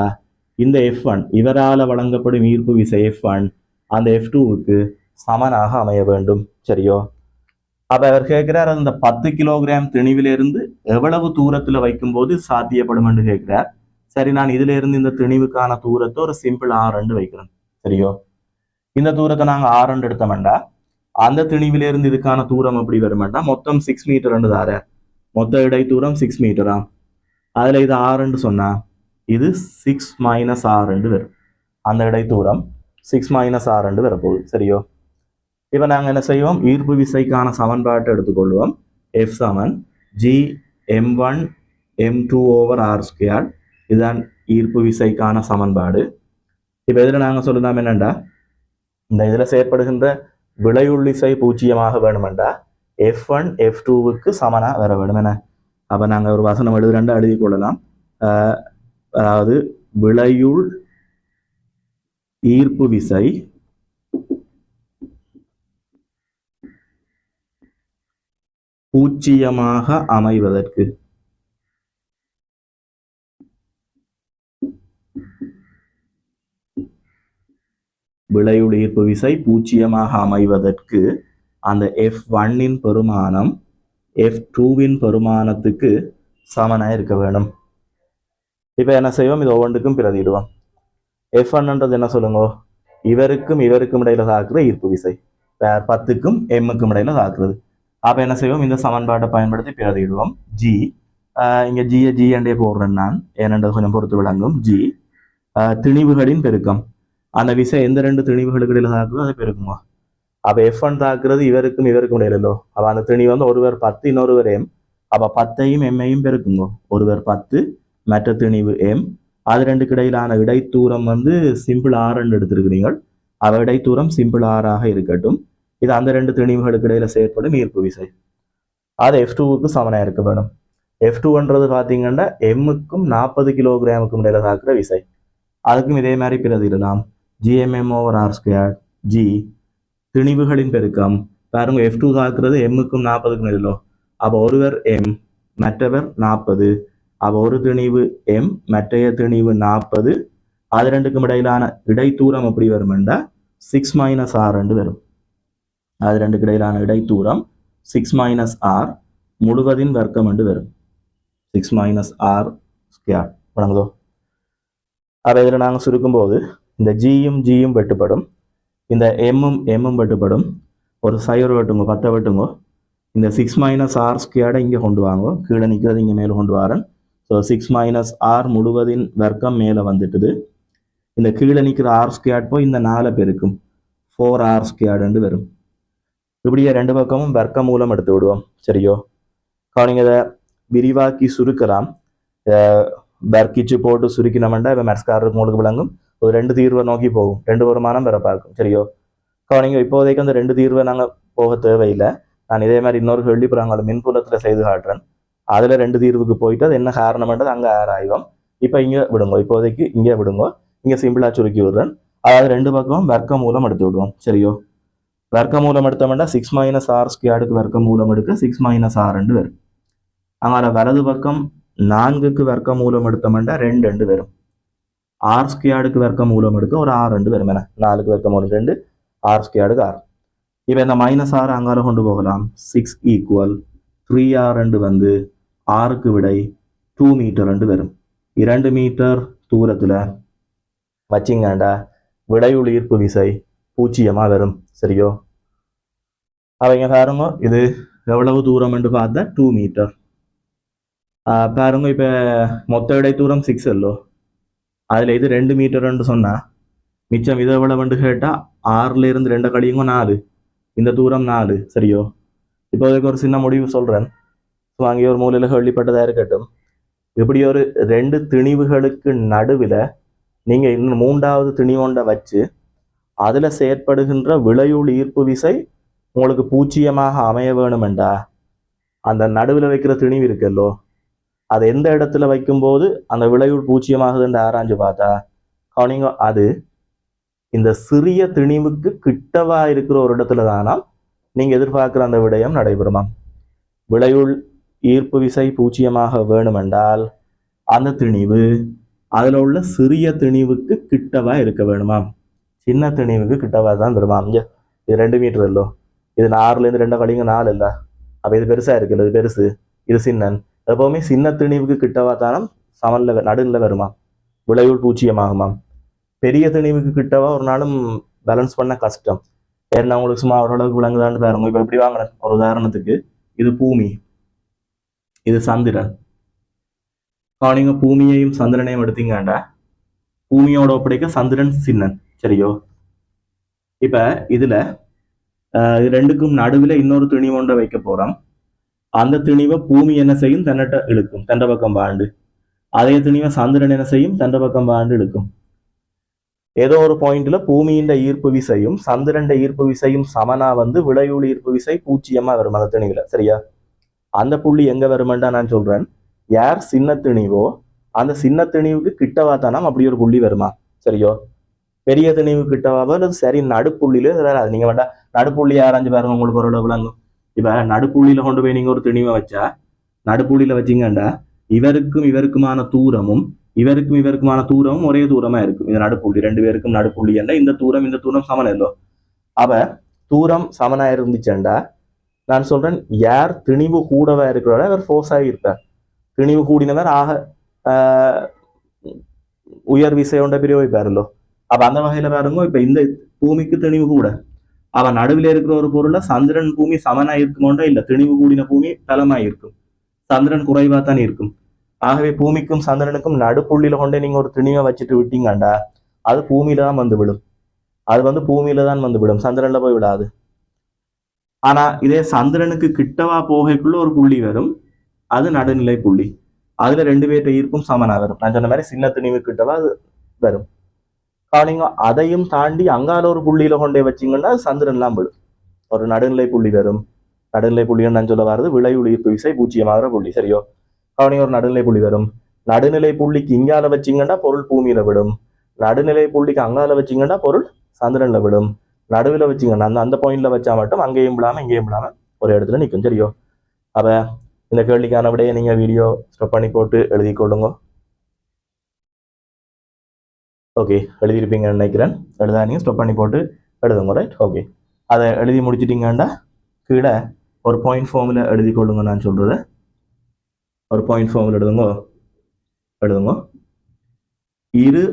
இந்த F1 இவரால் வழங்கப்படும் ஈர்ப்பு விசை F1 அந்த F2க்கு சமனாக அமைய வேண்டும். சரியோ? அப்ப அவர் கேட்கிறார், அந்த 10 கிலோகிராம் திணிவிலிருந்து எவ்வளவு தூரத்துல வைக்கும் போது சாத்தியப்படும் என்று கேட்கிறார். சரி, நான் இதுல இருந்து இந்த திணிவுக்கான தூரத்தை ஒரு சிம்பிள் R வைக்கிறேன். சரியோ? இந்த தூரத்தை நாங்க R எடுத்தோம்டா, அந்த திணிவிலிருந்து இதுக்கான தூரம் எப்படி வருமெண்டா, மொத்தம் 6 மீட்டர் தார, மொத்த இடை தூரம் 6 மீட்டரா. அதுல இது R சொன்னா இது 6 - R வரும். அந்த இடை தூரம் 6 - R வரப்போகுது. சரியோ? இப்ப நாங்க என்ன செய்வோம், ஈர்ப்பு விசைக்கான சமன்பாட்டை எடுத்துக்கொள்வோம். F = Gm1 m2/r². இதுதான் ஈர்ப்பு விசைக்கான சமன்பாடு. இப்ப இதுல நாங்க சொல்லலாம் என்னண்டா, இந்த இதுல செயற்படுகின்ற விளையுள் விசை 0 வேணுமெண்டா F1 F2க்கு சமனா வர வேணும். என்ன, அப்ப நாங்க ஒரு வசனம் எழுதி கொள்ளலாம். அதாவது விளையுள் ஈர்ப்பு விசை பூஜ்ஜியமாக அமைவதற்கு விளையுள் ஈர்ப்பு விசை 0 அமைவதற்கு அந்த F1 பெருமானம் F2 பெருமானத்துக்கு சமனா இருக்க வேணும். இப்ப என்ன செய்வோம், இது ஒவ்வொன்றுக்கும் பிரதிடுவோம். F1 என்ன சொல்லுங்க, இவருக்கும் இடையில தாக்குற ஈர்ப்பு விசை 10க்கும் எம்முக்கும் இடையில தாக்குறது. அப்ப என்ன செய்வோம், இந்த சமன்பாட்டை பயன்படுத்தி பிரதிடுவோம். G இங்க G அண்டே போடுறேன் நான், ஏனென்றது கொஞ்சம் பொறுத்து விளங்கும். G திணிவுகளின் பெருக்கம், அந்த விசை எந்த ரெண்டு திணிவுகளுக்கு இடையில தாக்குதோ அதை பெருக்குங்க. அப்ப F1 தாக்குறது இவருக்கும் இடையிலோ. அப்ப அந்த திணிவு வந்து ஒருவர் 10 இன்னொருவர் M. அப்ப 10ஐயும் M-ஐயும் பெருக்குங்க. ஒருவர் 10, மற்ற திணிவு M. அது ரெண்டுக்கு இடையிலான இடைத்தூரம் வந்து சிம்பிள் R எடுத்திருக்கிறீங்க. அவ இடைத்தூரம் சிம்பிள் R இருக்கட்டும். இது அந்த ரெண்டு திணிவுகளுக்கு இடையில செயற்படும் ஈர்ப்பு விசை. அது F2க்கு சமனா இருக்க வேணும். F2 பாத்தீங்கன்னா M-க்கும் 40 கிலோகிராமுக்கும் இடையில தாக்குற விசை. அதுக்கும் இதே மாதிரி பிரதிடலாம். Gmm/r². G திணிவுகளின் பெருக்கம். பாருங்க, F2 தாக்குறது M-க்கும் 40க்கும் இடையிலோ. அப்ப ஒருவர் M, மற்றவர் 40. அப்ப ஒரு திணிவு M, மற்றைய திணிவு 40. அது ரெண்டுக்கும் இடையிலான இடைத்தூரம் எப்படி வருமெண்டா 6 - R வரும். அது ரெண்டுக்கு இடையிலான இடைத்தூரம் 6 - R முழுவதின் வர்க்கம் வரும். 6 - R ஸ்கொயர் வணங்குதோ. அப்போ இதில் நாங்கள் சுருக்கும்போது இந்த ஜியும் வெட்டுப்படும், இந்த எம்மும் வெட்டுப்படும். ஒரு சைவர் வெட்டுங்க 10 வெட்டுங்கோ. இந்த 6 மைனஸ் ஆர் ஸ்கொயர்டை இங்கே கொண்டு வாங்கோ, கீழே நிற்கிறது இங்கே மேலே கொண்டு வரேன். ஸோ 6 மைனஸ் ஆர் முழுவதின் வர்க்கம் மேலே வந்துட்டுது. இந்த கீழே நிற்கிற ஆர் ஸ்கொயர்ட் போய் இந்த 4 பெருக்கும் 4r ஸ்கொயர்டு வரும். இப்படியே ரெண்டு பக்கமும் வர்க்க மூலம் எடுத்து விடுவோம். சரியோ, நீங்கள் இதை விரிவாக்கி சுருக்கலாம். வர்க்கிச்சு போட்டு சுருக்கினோம்னா இப்போ மேத்ஸ்காரருக்கு உங்களுக்கு விளங்கும். ஒரு 2 தீர்வை நோக்கி போகும், 2 வருமானம் பெற பார்க்கும். சரியோ, நீங்கள் இப்போதைக்கு அந்த 2 தீர்வை நாங்கள் போக தேவையில்லை. நான் இதே மாதிரி இன்னொரு கேள்விப்புறாங்க அதை மின்புலத்தில் செய்து காட்டுறேன். அதில் 2 தீர்வுக்கு போயிட்டு அது என்ன காரணம்ன்றது அங்கே ஆராய்வோம். இப்போ இங்கே விடுங்க, இப்போதைக்கு இங்கே விடுங்க. இங்கே சிம்பிளாக சுருக்கி விடுறேன். அதாவது 2 பக்கமும் வர்க்க மூலம் எடுத்து விடுவோம். சரியோ, வர்க்க மூலம் எடுத்தோம்னா 6 மைனஸ் ஆர் ஸ்கொயர்டுக்கு வர்க்க மூலம் எடுக்க 6 மைனஸ் ஆர் வரும். அங்கே வலது பக்கம் 4க்கு வர்க்க மூலம் எடுத்தோம்னா 2 வரும். ஆர் ஸ்கொயர்டுக்கு வர்க்க மூலம் எடுக்க ஒரு 6 வரும். என்ன 4க்கு வர்க்க மூலம் 2, ஆர் ஸ்கொயர்டுக்கு 6. இப்போ இந்த மைனஸ் ஆர் அங்கால கொண்டு போகலாம். 6 ஈக்குவல் 3r வந்து 6க்கு விடை 2 மீட்டர் வரும். 2 மீட்டர் தூரத்தில் வச்சிங்கண்டா விடையுள் ஈர்ப்பு விசை 0 வரும். சரியோ, அவங்க பாருங்க இது எவ்வளவு தூரம் என்று பார்த்தா 2 மீட்டர். பாருங்க இப்போ மொத்த இடை தூரம் 6 அல்லோ, அதில் இது 2 மீட்டர்ன்னு சொன்னால் மிச்சம் இதை எவ்வளவுன்னு கேட்டால் 6ல இருந்து 2 கழியுங்க 4, இந்த தூரம் 4. சரியோ, இப்போ அதுக்கு ஒரு சின்ன முடிவு சொல்கிறேன். ஸோ அங்கே ஒரு மூலையில் கேள்விப்பட்டதாக இருக்கட்டும். இப்படி ஒரு 2 திணிவுகளுக்கு நடுவில் நீங்கள் இன்னும் 3வது திணிவொண்டை வச்சு அதில் செயற்படுகின்ற விளையுள் ஈர்ப்பு விசை உங்களுக்கு 0 அமைய வேணுமெண்டா அந்த நடுவில் வைக்கிற திணிவு இருக்குல்லோ, அது எந்த இடத்துல வைக்கும்போது அந்த விளையுள் 0 ஆராய்ஞ்சு பார்த்தா கவனிங்க, அது இந்த சிறிய திணிவுக்கு கிட்டவா இருக்கிற ஒரு இடத்துல தானா நீங்கள் எதிர்பார்க்குற அந்த விடயம் நடைபெறுமா. விளையுள் ஈர்ப்பு விசை 0 வேணுமென்றால் அந்த திணிவு அதில் உள்ள சிறிய திணிவுக்கு கிட்டவா இருக்க வேணுமா. சின்ன திணிவுக்கு கிட்டவா தான் வருமா. இது 2 மீட்டர் இல்லோ, இது 6ல இருந்து 2 கழிங்க 4 இல்லை. அப்போ இது பெருசாக இருக்குல்ல, இது பெருசு, இது சின்னன். எப்பவுமே சின்ன திணிவுக்கு கிட்டவா தானம் சமன்ல நடுவில் வருமா, விளைவுள் 0 பெரிய திணிவுக்கு கிட்டவா ஒரு நாளும் பேலன்ஸ் பண்ண கஷ்டம். ஏன்னா உங்களுக்கு சும்மா ஓரளவுக்கு விளங்குதான்னு பாருங்க. இப்போ எப்படி வாங்குறேன், ஒரு உதாரணத்துக்கு இது பூமி, இது சந்திரன். நீங்க பூமியையும் சந்திரனையும் எடுத்தீங்கண்டா பூமியோட ஒப்படைக்க சந்திரன் சின்னன். சரியோ, இப்ப இதுல 2க்கும் நடுவில் இன்னொரு திணிவு ஒன்றை வைக்க போறோம். அந்த திணிவை பூமி என்ன செய்யும், தன்னட்ட இழுக்கும், தண்ட பக்கம் பாண்டு. அதே திணிவை சந்திரன் என்ன செய்யும், தண்ட பக்கம் பாண்டு இழுக்கும். ஏதோ ஒரு பாயிண்ட்ல பூமியின் ஈர்ப்பு விசையும் சந்திரன் ஈர்ப்பு விசையும் சமனா வந்து விளையுள் ஈர்ப்பு விசை 0 வரும் அந்த திணிவுல. சரியா, அந்த புள்ளி எங்க வருமெண்டா நான் சொல்றேன். யார் சின்ன திணிவோ அந்த சின்ன திணிவுக்கு கிட்டவா தானாம் அப்படி ஒரு புள்ளி வருமா. சரியோ, பெரிய திணிவு கிட்டவாவோ அல்லது சரி நடுப்புள்ளியில வராது. நீங்க வேண்டாம் நடுப்புள்ளி ஆராய்ஞ்சு பாருங்க, உங்களுக்கு ஒரு விளங்கும். இப்ப நடுப்புள்ளியில கொண்டு போய் நீங்க ஒரு திணிவை வச்சா நடுப்புள்ளியில வச்சிங்கண்டா இவருக்கும் இவருக்குமான தூரமும் இவருக்குமான தூரமும் ஒரே தூரமா இருக்கும். இது நடுப்புள்ளி, 2 பேருக்கும் நடுப்புள்ளி என்ற இந்த தூரம் சமன் இல்லோ. அவ தூரம் சமனா இருந்துச்சேண்டா நான் சொல்றேன், யார் திணிவு கூடவா இருக்கிறோட அவர் ஃபோர்ஸ் ஆகி இருப்பார். திணிவு கூடினவர் ஆக உயர் விசையோண்ட பிரயோகிப்பாருல்லோ. அப்ப அந்த வகையில பாருங்க, இப்ப இந்த பூமிக்கு திணிவு கூட அவன் நடுவில் இருக்கிற ஒரு பொருளை சந்திரன் பூமி சமனா இருக்குமோண்டா இல்ல, திணிவு கூடின பூமி பலமாய் இருக்கும், சந்திரன் குறைவா தான் இருக்கும். ஆகவே பூமிக்கும் சந்திரனுக்கும் நடுப்புள்ளியில கொண்டே நீங்க ஒரு திணிவை வச்சுட்டு விட்டீங்கண்டா அது பூமியில தான் வந்து விடும். அது வந்து பூமியில தான் வந்து விடும், சந்திரன்ல போய் விடாது. ஆனா இதே சந்திரனுக்கு கிட்டவா போகைக்குள்ள ஒரு புள்ளி வரும், அது நடுநிலை புள்ளி. அதுல 2 பேர்ட்ட ஈர்ப்பும் சமனா வரும். நான் சொன்ன மாதிரி சின்ன திணிவு கிட்டவா அது வரும். நீங்க அதையும் தாண்டி அங்கால ஒரு புள்ளியில கொண்டே வச்சிங்கன்னா சந்திரன்லாம் விடும், ஒரு நடுநிலை புள்ளி வரும். நடுநிலை புள்ளின்னு நான் சொல்ல வர்றது விளைவுள் ஈர்ப்பு விசை 0 புள்ளி. சரியோ, நீங்க ஒரு நடுநிலை புள்ளி வரும். நடுநிலை புள்ளிக்கு இங்கால வச்சிங்கன்னா பொருள் பூமியில விடும், நடுநிலை புள்ளிக்கு அங்கால வச்சிங்கன்னா பொருள் சந்திரன்ல விடும். நடுவில் வச்சிங்கன்னா அந்த பாயிண்ட்ல வச்சா மட்டும் அங்கேயும் விடாம இங்கேயும் விடாம ஒரு இடத்துல நிற்கும். சரியோ, அப்ப இந்த கேள்விக்கான விடையை நீங்க வீடியோ ஸ்டாப் பண்ணி போட்டு எழுதி கொள்ளுங்க. ஓகே, எழுதியிருப்பீங்கன்னு நினைக்கிறேன். எழுதா நீங்க ஸ்டாப் பண்ணி போட்டு எழுதுங்க. Right, okay. அதை எழுதி முடிச்சிட்டீங்கண்டா கீழே ஒரு பாயிண்ட் ஃபார்மில் எழுதி கொள்ளுங்க. நான் சொல்றது ஒரு பாயிண்ட் ஃபார்மில் எழுதுங்க. எழுதுங்க. இரு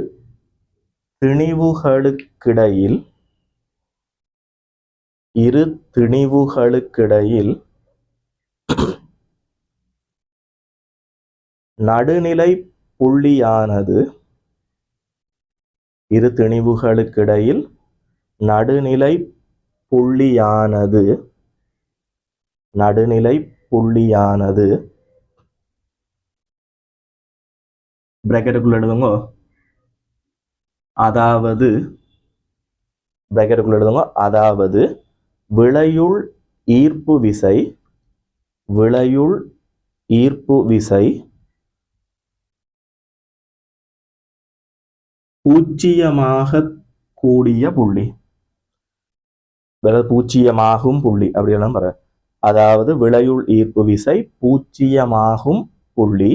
திணிவுகளுக்கிடையில் நடுநிலை புள்ளியானது பிராக்கெட்டுக்குள்ள எழுதுங்க. அதாவது விளையுள் ஈர்ப்பு விசை பூச்சியமாக கூடிய புள்ளி, பூச்சியமாகும் புள்ளி அப்படியெல்லாம் பாரு. அதாவது விளையுள் ஈர்ப்பு விசை பூச்சியமாகும் புள்ளி.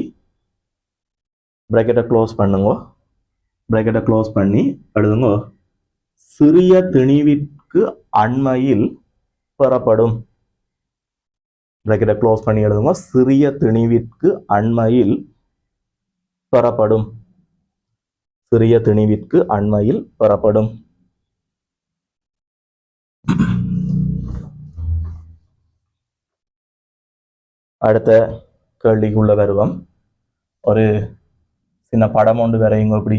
பிராக்கெட்டை க்ளோஸ் பண்ணுங்க. பிராக்கெட்டை க்ளோஸ் பண்ணி எழுதுங்க. சிறிய திணிவிற்கு அண்மையில் பெறப்படும். பிராக்கெட்டை க்ளோஸ் பண்ணி எழுதுங்க. சிறிய திணிவிற்கு அண்மையில் பெறப்படும். சிறிய திணிவிற்கு அண்மையில் பெறப்படும். அடுத்த கேள்விக்குள்ள வருவோம். ஒரு சின்ன படம் ஒன்று வரையுங்க. இப்படி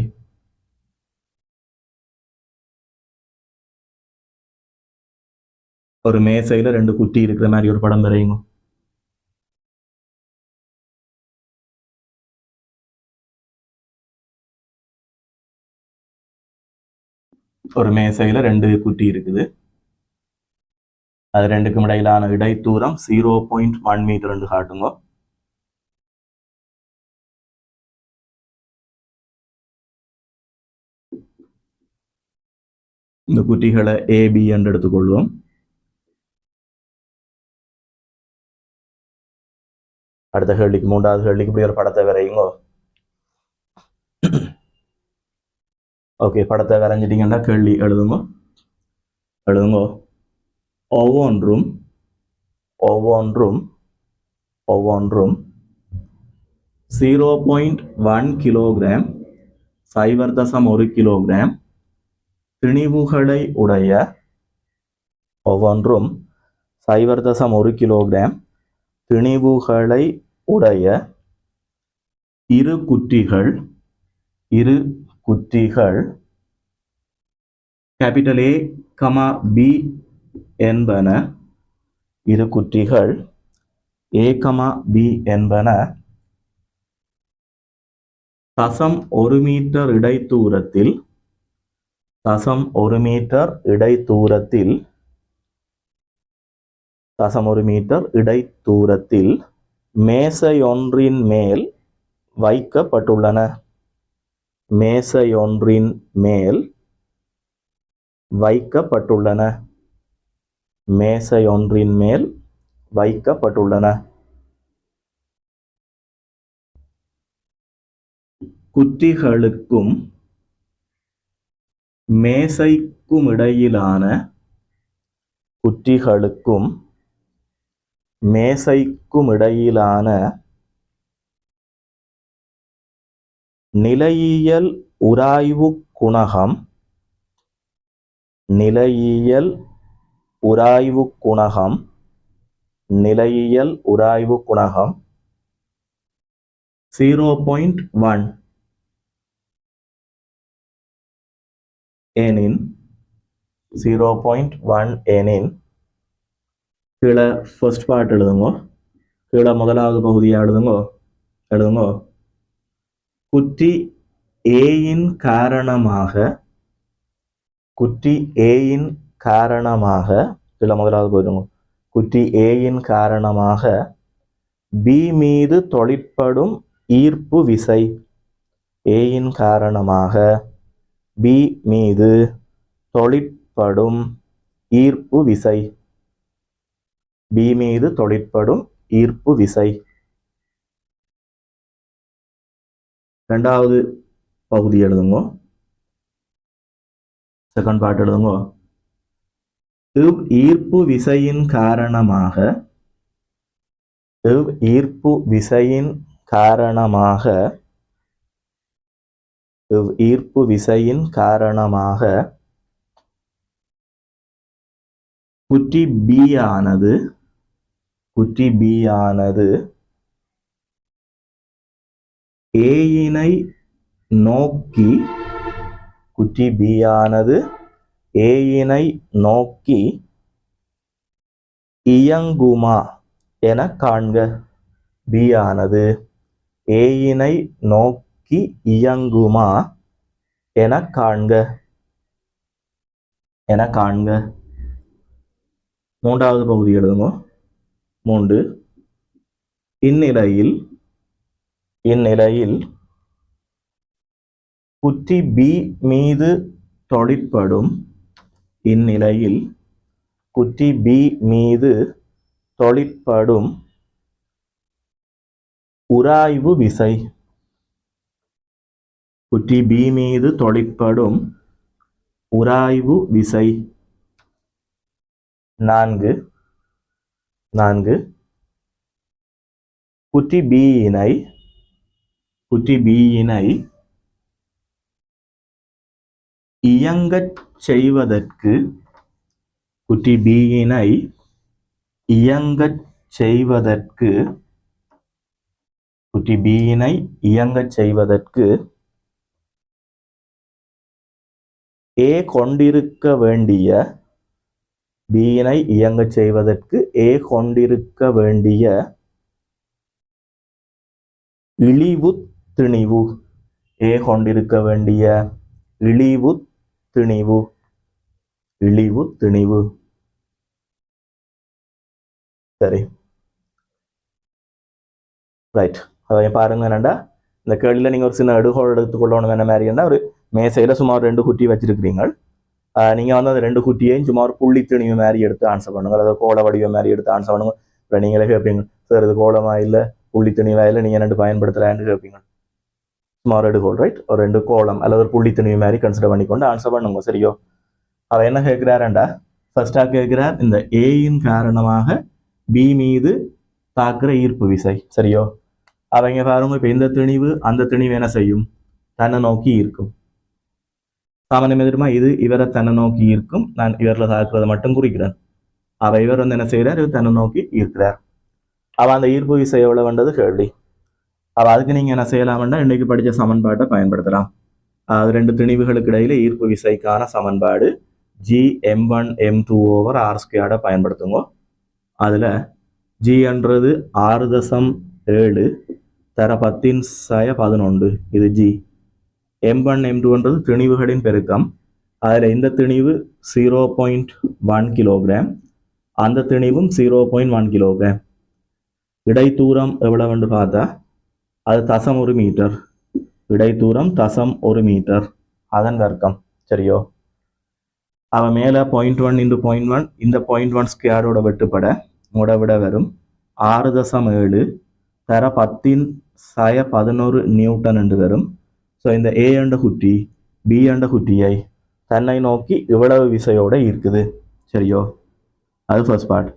ஒரு மேசையில 2 குட்டி இருக்கிற மாதிரி ஒரு படம் வரையுங்க. ஒரு மேசையில 2 குட்டி இருக்குது. அது ரெண்டுக்கும் இடையிலான இடைத்தூரம் 0.1 மீட்டர் என்று காட்டுங்க. இந்த குட்டிகளை AB என்று எடுத்துக்கொள்வோம். அடுத்த கேள்விக்கு, 3வது கேள்விக்கு இப்படி ஒரு படத்தை வரையுங்க. ஓகே, படத்தை வரைஞ்சிட்டீங்கன்னா கேள்வி எழுதுங்க. ஒவ்வொன்றும் 0.1 கிலோகிராம் 0.1 கிலோகிராம் திணிவுகளை உடைய ஒவ்வொன்றும் 0.1 கிலோகிராம் திணிவுகளை உடைய இரு குட்டிகள் கேபிட்டல் A, B என்பன, இரு குட்டிகள் A, B என்பன 0.1 மீட்டர் இடைத்தூரத்தில் மேசையொன்றின் மேல் வைக்கப்பட்டுள்ளன. மேசையொன்றின் மேல் வைக்கப்பட்டுள்ளன. குட்டிகளுக்கும் மேசைக்குமிடையிலான நிலையியல் உராய்வு குணகம் 0.1 எனின் கீழே ஃபர்ஸ்ட் பார்ட் எழுதுங்க. கீழே முதலாவது பகுதியை எழுதுங்க. குட்டி ஏயின் காரணமாக கீழே முதலாவது போயிடுங்க. குட்டி ஏயின் காரணமாக B மீது தொழிற்படும் ஈர்ப்பு விசை. ஏயின் காரணமாக B மீது தொழிற்படும் ஈர்ப்பு விசை. இரண்டாவது பகுதி எழுதுங்க. செகண்ட் பார்ட் எழுதுங்க. ஈர்ப்பு விசையின் காரணமாக ஈர்ப்பு விசையின் காரணமாக குற்றி B ஆனது ஏயினை நோக்கி குற்றி B ஆனது ஏயினை நோக்கி இயங்குமா என காண்க. B ஆனது ஏயினை நோக்கி இயங்குமா என காண்க. மூன்றாவது பகுதி எழுதுங்க. 3 இந்நிலையில் குற்றி B மீது தொழிற்படும் உராய்வு விசை. குற்றி B மீது தொழிற்படும் உராய்வு விசை. 4 குற்றி B யினை இயங்கச் செய்வதற்கு A கொண்டிருக்க வேண்டிய இழிவுத் திணிவு. சரி, ரைட். அதை பாருங்க. என்னண்டா இந்த கேள்வியில் நீங்கள் ஒரு சின்ன எடுகோள் எடுத்துக்கொள்ளணும். என்ன மாதிரின்னா, ஒரு மேசையில் சுமார் 2 குட்டி வச்சிருக்கிறீங்க. நீங்கள் வந்து அந்த 2 குட்டியையும் சுமார் புள்ளி திணிவு மாதிரி எடுத்து ஆன்சர் பண்ணுங்க, அதாவது கோள வடிவம் மாதிரி எடுத்து ஆன்சர் பண்ணுங்க. இப்போ நீங்களே கேட்பீங்க, சார் இது கோலமா இல்லை புள்ளி திணிவா இல்லை, நீங்கள் 2 பயன்படுத்தலான்னு கேட்பீங்க. சுமார் எடுகோள், ரைட், ஒரு 2 கோலம் அல்லது ஒரு புள்ளி திணிவு மாதிரி கன்சிடர் பண்ணிக்கொண்டு ஆன்சர் பண்ணுங்க. சரியோ? அவர் என்ன கேட்கிறாருண்டா, ஃபர்ஸ்டாக கேட்கிறார், இந்த ஏயின் காரணமாக B மீது தாக்குற ஈர்ப்பு விசை. சரியோ? அவங்க பாருங்க, இப்போ இந்த திணிவு அந்த திணிவு என்ன செய்யும்? தன்னை நோக்கி ஈர்க்கும். சாமானியம் எதிர்மா இது இவரை தன்னை நோக்கி ஈர்க்கும். நான் இவரில் தாக்குறதை மட்டும் குறிக்கிறேன். இவர் வந்து என்ன செய்கிறார்? இவர் தன்னை நோக்கி ஈர்க்கிறார். அந்த ஈர்ப்பு விசை எவ்வளவுன்றது கேள்வி. அதுக்கு நீங்க என்ன செய்யலாம்னா, இன்னைக்கு படித்த சமன்பாட்டை பயன்படுத்தலாம். அது 2 திணிவுகளுக்கு இடையில ஈர்ப்பு விசைக்கான சமன்பாடு G(m1m2/r²) பயன்படுத்துங்க. அதுல G என்றது 6.7 தர 10⁻11 இது G. m1m2என்றது திணிவுகளின் பெருக்கம். அதுல இந்த திணிவு 0.1 கிலோகிராம், அந்த திணிவும் 0.1 கிலோகிராம். இடைத்தூரம் எவ்வளவுன்னு பார்த்தா அது 0.1 மீட்டர். இடைத்தூரம் 0.1 மீட்டர், அதன் வர்க்கம். சரியோ? அவன் மேலே 0.1 × 0.1 இந்த 0.1 ஸ்கொயரோட வெட்டுப்பட விட வரும் 6.7 தர 10⁻11 நியூட்டன் என்று வரும். ஸோ இந்த A என்ற குட்டி B என்ற குட்டியை தன்னை நோக்கி இவ்வளவு விசையோட இருக்குது. சரியோ? அது ஃபர்ஸ்ட் பார்ட்.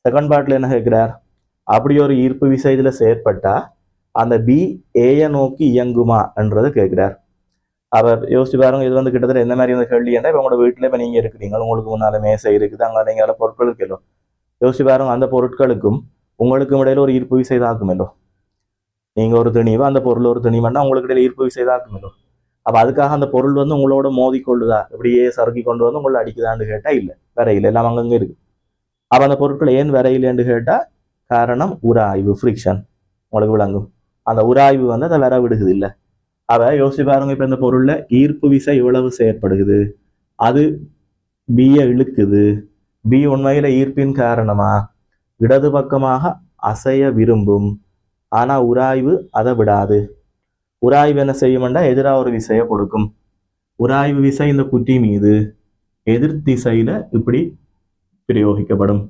செகண்ட் பார்ட்ல என்ன கேட்கிறார்? அப்படி ஒரு ஈர்ப்பு விசை இதுல செயற்பட்டா அந்த B ஏயை நோக்கி இயங்குமா என்றதை கேட்கிறார். அவர் யோசிச்சு பாருங்க, இது வந்து கிட்டத்தட்ட என்ன மாதிரி வந்து கேள்வி என்ன, இப்போ உங்களோட வீட்டில் இப்போ நீங்கள் இருக்கிறீங்க, உங்களுக்கு முன்னால மேசை இருக்குது, அங்கே நீங்கள் பொருட்கள் இருக்கலோ. யோசிச்சு பாருங்க, அந்த பொருட்களுக்கும் உங்களுக்கும் இடையில ஒரு ஈர்ப்பு விசை தாக்குமല്ലോ. நீங்கள் ஒரு திணிவு, அந்த பொருள் ஒரு திணிவுன்னா உங்களுக்கு இடையில ஈர்ப்பு விசை தாக்குமല്ലോ. அப்போ அதுக்காக அந்த பொருள் வந்து உங்களோட மோதி கொள்ளுதா, இப்படியே சறுக்கி கொண்டு வந்து உங்களை அடிக்குதான்னு கேட்டால் இல்லை, வரையில் எல்லாம் அங்கங்கே இருக்கு. அப்போ அந்த பொருட்கள் ஏன் வரையிலேன்னு கேட்டால் காரணம் உராய்வு, ஃப்ரிக்ஷன். உங்களுக்கு விளங்கும். அந்த உராய்வு வந்து அதை வர விடுகுது இல்லை. யோசிச்சு பாருங்க, இப்ப இந்த பொருள்ல ஈர்ப்பு விசை எவ்வளவு செயற்படுகிறது, அது பியை இழுக்குது. பி உண்மையில ஈர்ப்பின் காரணமா இடது பக்கமாக அசைய விரும்பும். ஆனா உராய்வு அதை விடாது. உராய்வு என்ன செய்யும்னா எதிராக ஒரு விசையை கொடுக்கும். உராய்வு விசை இந்த குட்டி மீது எதிர் திசையில இப்படி பிரயோகிக்கப்படும்.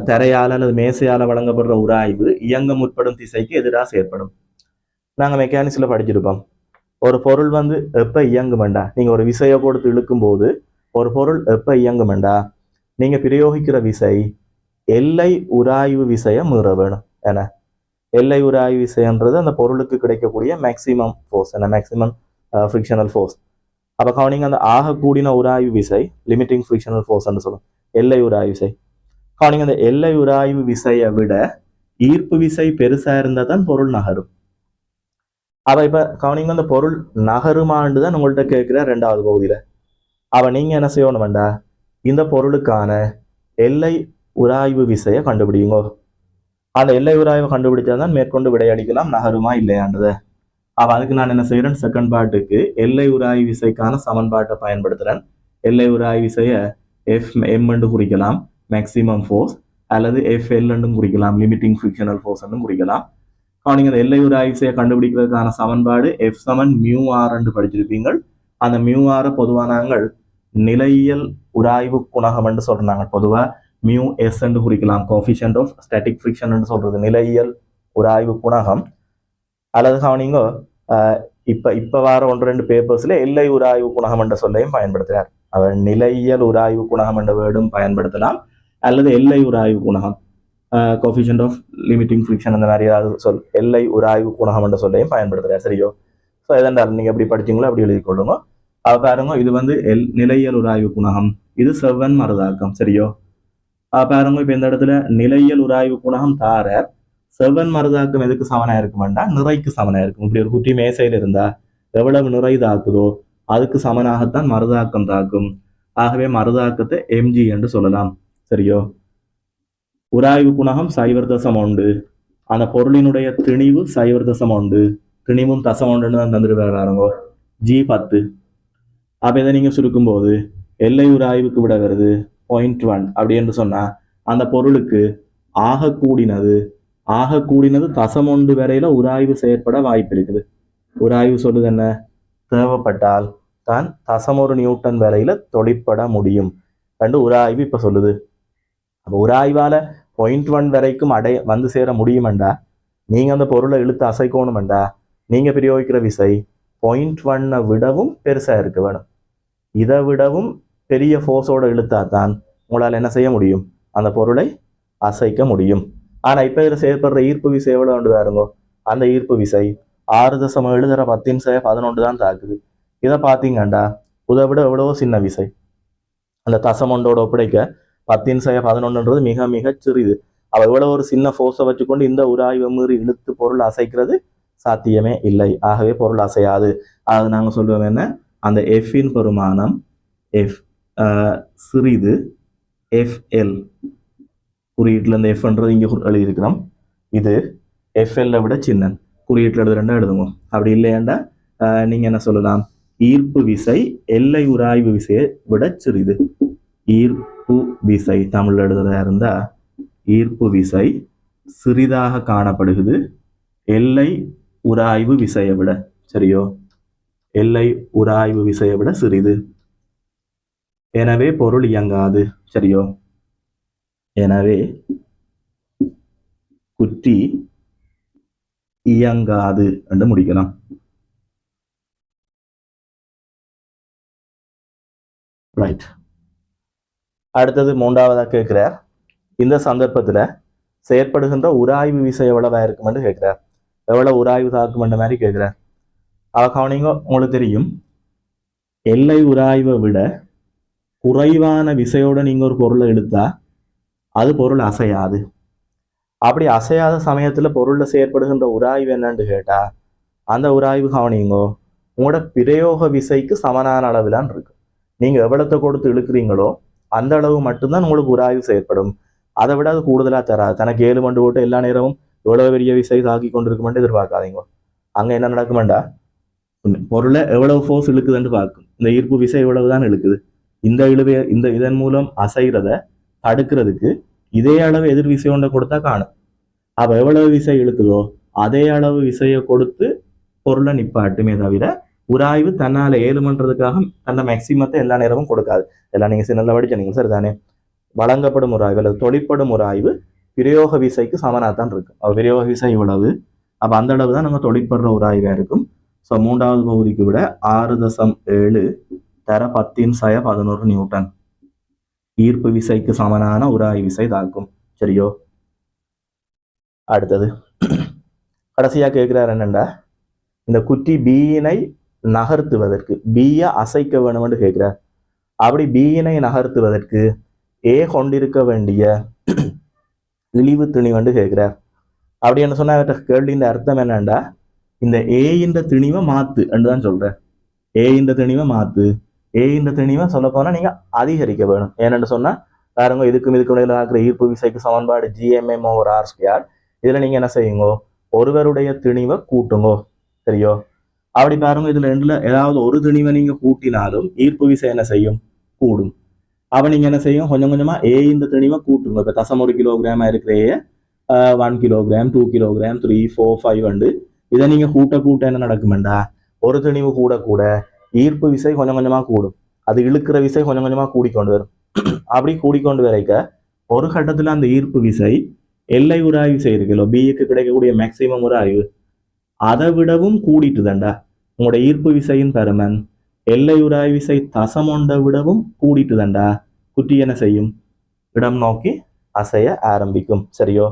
தரையால் அல்லது மேசையால வழங்கப்படுற உராய்வு இயங்க முற்படும் திசைக்கு எதிராக செயற்படும். நாங்கள் மெக்கானிக்ஸில் படிச்சிருப்போம், ஒரு பொருள் வந்து எப்போ இயங்குமெண்டா, நீங்கள் ஒரு விசையை கொடுத்து இழுக்கும் போது ஒரு பொருள் எப்போ இயங்குமெண்டா, நீங்கள் பிரயோகிக்கிற விசை எல்லை உராய்வு விசையை மீற வேணும். ஏன்னா எல்லை உராய்வு விசைன்றது அந்த பொருளுக்கு கிடைக்கக்கூடிய மேக்சிமம் ஃபோர்ஸ், என்ன மேக்சிமம் ஃப்ரிக்ஷனல் ஃபோர்ஸ். அப்போ கவனிங்க, அந்த ஆகக்கூடின உராய்வு விசை லிமிட்டிங் ஃப்ரிக்ஷனல் ஃபோர்ஸ்ன்னு சொல்லும் எல்லை உராய்வு விசை. கவனிங்க, அந்த எல்லை உராய்வு விசையை விட ஈர்ப்பு விசை பெருசா இருந்தால் தான் பொருள் நகரும். அவ இப்ப கவனிங்க, அந்த பொருள் நகருமாண்டு தான் உங்கள்கிட்ட கேட்கிற 2வது பகுதியில. அவ நீங்க என்ன செய்யணும் வேண்டா, இந்த பொருளுக்கான எல்லை உராய்வு விசையை கண்டுபிடிங்க. அந்த எல்லை உராய்வை கண்டுபிடிச்சாதான் மேற்கொண்டு விடையளிக்கலாம் நகருமா இல்லையான்றத. அப்ப அதுக்கு நான் என்ன செய்யறேன், செகண்ட் பார்ட்டுக்கு எல்லை உராய்வு விசைக்கான சமன்பாட்டை பயன்படுத்துறேன். எல்லை உராய்வு விசையை எம் என்று குறிக்கலாம், மேக்சிமம் ஃபோர்ஸ், அல்லது FL என்றும் குறிக்கலாம், லிமிட்டிங் ஃப்ரிக்ஷனல் ஃபோர்ஸ் என்றும் குறிக்கலாம். நீங்க அந்த எல்லை உராய்வு விசையை கண்டுபிடிக்கிறதுக்கான சமன்பாடு F = μr என்று படிச்சிருப்பீங்க. அந்த μr பொதுவாக நாங்கள் நிலையியல் உராய்வு குணகம் என்று சொல்றாங்க. பொதுவா μs என்று குறிக்கலாம், கோஎஃபிஷியன்ட் ஆஃப் ஸ்டாட்டிக் ஃப்ரிக்ஷன் என்று சொல்றது நிலையியல் உராய்வு குணகம். அல்லது கவனிங்க, இப்ப வார 1-2 பேப்பர்ஸ்ல எல்லை உராய்வு குணகம் என்ற சொல்லையும் பயன்படுத்துறார். அவர் நிலையியல் உராய்வு குணகம் என்ற வேர்டும் பயன்படுத்தலாம், அல்லது எல்லை உராய்வு குணகம், கோஎஃபிஷியன்ட் ஆஃப் லிமிட்டிங் ஃப்ரிக்ஷன் அந்த மாதிரி ஏதாவது சொல், எல்லை உராய்வு குணகம் என்ற சொல்லையும் பயன்படுத்துறார். சரியோ? ஸோ எதென்றால் நீங்க எப்படி படிச்சீங்களோ அப்படி எழுதி கொள்ளுங்க. பாருங்க, இது வந்து நிலையியல் உராய்வு குணகம், இது செவ்வன் மறுதாக்கம். சரியோ? பாருங்க, இப்ப இந்த இடத்துல நிலையியல் உராய்வு குணகம் தார செவ்வன் மறுதாக்கம் எதுக்கு சமனா இருக்குமெண்டா நிறைக்கு சமனா இருக்கும். இப்படி ஒரு குட்டி மேசையில் இருந்தா எவ்வளவு நிறை தாக்குதோ அதுக்கு சமனாகத்தான் மறுதாக்கம் தாக்கும். ஆகவே மறுதாக்கத்தை mg என்று சொல்லலாம். சரியோ? உராய்வு குணகம் 0.1, அந்த பொருளினுடைய திணிவு 0.1, திணிவும் தசம்1 தான் தந்துருவாருங்கோ, G10. அப்ப இதை நீங்க சுருக்கும் போது எல்லை உராய்வுக்கு விட வருது 0.1 அப்படி என்று சொன்னா அந்த பொருளுக்கு ஆகக்கூடினது தசம்1 வரையில உராய்வு செயற்பட வாய்ப்பு இருக்குது. உராய்வு சொல்லுது என்ன, தேவைப்பட்டால் தான் தசம்1 நியூட்டன் வரையில தொழிற்பட முடியும் கண்டு உராய்வு இப்ப சொல்லுது. அப்ப உராய்வால 0.1 வரைக்கும் வந்து சேர முடியுமெண்டா, நீங்க அந்த பொருளை இழுத்து அசைக்கணுமெண்டா நீங்க பிரயோகிக்கிற விசை 0.1 விடவும் பெருசா இருக்க வேணும். இதை விடவும் பெரிய ஃபோர்ஸோட இழுத்தாதான் உங்களால் என்ன செய்ய முடியும், அந்த பொருளை அசைக்க முடியும். ஆனா இப்ப இதுல செயற்படுற ஈர்ப்பு விசை எவ்வளவு கொண்டு வருங்கோ, அந்த ஈர்ப்பு விசை 6.7 தான் தாக்குது. இதை பார்த்தீங்கண்டா இதை விட எவ்வளவோ சின்ன விசை. அந்த தசம்1 ஒப்படைக்க 10⁻11 மிக மிக சிறிது. அவ எவ்வளவு ஒரு சின்ன ஃபோர்ஸை வச்சுக்கொண்டு இந்த உராய்வை மீறி இழுத்து பொருள் அசைக்கிறது சாத்தியமே இல்லை. ஆகவே பொருள் அசையாது. அது நாங்க சொல்லுவோம் என்ன, அந்த எஃபின் பெருமானம் எஃப் சிறிது, FL குறியீட்டுல இந்த எஃப்ன்றது இங்க எழுதியிருக்கிறோம், இது FL விட சின்ன, குறியீட்டுல எழுதுறா எழுதுவோம். அப்படி இல்லையாண்டா நீங்க என்ன சொல்லலாம், ஈர்ப்பு விசை எல்லை உராய்வு விசையை விட சிறிது. ஈர்ப்பு விசை தமிழ் எழுதுறதா இருந்தா ஈர்ப்பு விசை சிறிதாக காணப்படுகிறது எல்லை உராய்வு விசையை விட. சரியோ? எல்லை உராய்வு விசையை விட சிறிது. எனவே பொருள் இயங்காது. சரியோ? எனவே குற்றி இயங்காது என்று முடிக்கலாம். ரைட். அடுத்தது 3வதா கேட்கிறார், இந்த சந்தர்ப்பத்துல செயற்படுகின்ற உராய்வு விசை எவ்வளவா இருக்குமென்று கேட்கிறார். எவ்வளவு உராய்வு தாக்குமென்ற மாதிரி கேட்கிறார். கவனிங்க, உங்களுக்கு தெரியும் எல்லை உராய்வை விட குறைவான விசையோட நீங்க ஒரு பொருளை எடுத்தா அது பொருள் அசையாது. அப்படி அசையாத சமயத்துல பொருள்ல செயற்படுகின்ற உராய்வு என்னன்னு கேட்டா அந்த உராய்வு கவனிங்கோ உங்களோட பிரயோக விசைக்கு சமனான அளவிலான் இருக்கு. நீங்க எவ்வளத்தை கொடுத்து இழுக்கிறீங்களோ அந்த அளவு மட்டும்தான் உங்களுக்கு உராய்வு செயற்படும். அதை விட அது கூடுதலா தராது. தனக்கு 7 மண்டு போட்டு எல்லா நேரமும் எவ்வளவு பெரிய விசை தாக்கி கொண்டிருக்குமென்று எதிர்பார்க்காதீங்க. அங்க என்ன நடக்குமெண்டா, பொருளை எவ்வளவு ஃபோர்ஸ் இழுக்குதுன்னு பார்க்கும். இந்த ஈர்ப்பு விசை எவ்வளவுதான் இழுக்குது, இதன் மூலம் அசைகிறத தடுக்கிறதுக்கு இதே அளவு எதிர் விசை ஒன்றை கொடுத்தா காணும். அப்ப எவ்வளவு விசை இழுக்குதோ அதே அளவு விசையை கொடுத்து பொருளை நிப்பாட்டுமே தவிர உராய்வு தன்னால 7 மன்றதுக்காக தன்னை மேக்சிமத்தை எல்லா நேரமும் கொடுக்காது. எல்லாம் நீங்க சின்ன படிச்சீங்க சரி தானே. வழங்கப்படும் உராய்வு அல்லது தொழிற்படும் உராய்வு பிரயோக விசைக்கு சமனாத்தான் இருக்கும். பிரயோக விசை இவ்வளவு, அப்ப அந்த அளவு தான் நம்ம தொழிற்படுற உராய்வா இருக்கும். ஸோ 3வது பகுதிக்கு விட 6.7 தர 10⁻11 நியூட்டன் ஈர்ப்பு விசைக்கு சமனான உராய்வு விசை தாக்கும். சரியோ? அடுத்தது கடைசியா கேட்கிறார் என்னண்டா இந்த குட்டி பியினை நகர்த்துவதற்கு பியை அசைக்க வேணும் என்று கேட்கிறார். அப்படி பியினை நகர்த்துவதற்கு ஏ கொண்டிருக்க வேண்டிய இழிவு திணிவண்டு கேட்கிறார். அப்படி என்ன சொன்னா கேள்வியின் அர்த்தம் என்னண்டா இந்த ஏன்ற திணிவை மாத்து என்றுதான் சொல்றேன். ஏன்ற திணிவை மாத்து. ஏன்ற திணிவை சொல்ல போனா நீங்க அதிகரிக்க வேணும். ஏன்னு சொன்னா பாருங்க இதுக்கும் இடையில இருக்கிற ஈர்ப்பு விசைக்கு சமன்பாடு gm/r². இதுல நீங்க என்ன செய்யுங்க ஒருவருடைய திணிவை கூட்டுங்கோ சரியோ. அப்படி பாருங்க இதுல ரெண்டுல ஏதாவது ஒரு திணிவை நீங்க கூட்டினாலும் ஈர்ப்பு விசை என்ன செய்யும் கூடும். அப்ப நீங்க என்ன செய்யும் கொஞ்சம் கொஞ்சமா இந்த திணிவை கூட்டுங்க. இப்ப தசம் 1 கிலோகிராமா இருக்கிற 1 கிலோகிராம் 2 கிலோகிராம் 3 4 5 உண்டு. இதை நீங்க கூட்ட என்ன நடக்குமெண்டா ஒரு திணிவு கூட கூட ஈர்ப்பு விசை கொஞ்சம் கொஞ்சமா கூடும். அது இழுக்கிற விசை கொஞ்சம் கொஞ்சமா கூடிக்கொண்டு வரும். அப்படி கூடிக்கொண்டு வரைக்க ஒரு கட்டத்துல அந்த ஈர்ப்பு விசை எல்லை உராய்வு விசை இருக்குல்ல பிக்கு கிடைக்கக்கூடிய மேக்சிமம் உராய்வு அதை விடவும் கூடிட்டு தாண்டா உங்களோட ஈர்ப்பு விசையின் பெருமன் எல்லை உராய்வு விசை தசமொண்டை விடவும் கூடிட்டு தாண்டா குட்டி என்ன செய்யும் இடம் நோக்கி அசைய ஆரம்பிக்கும் சரியோ.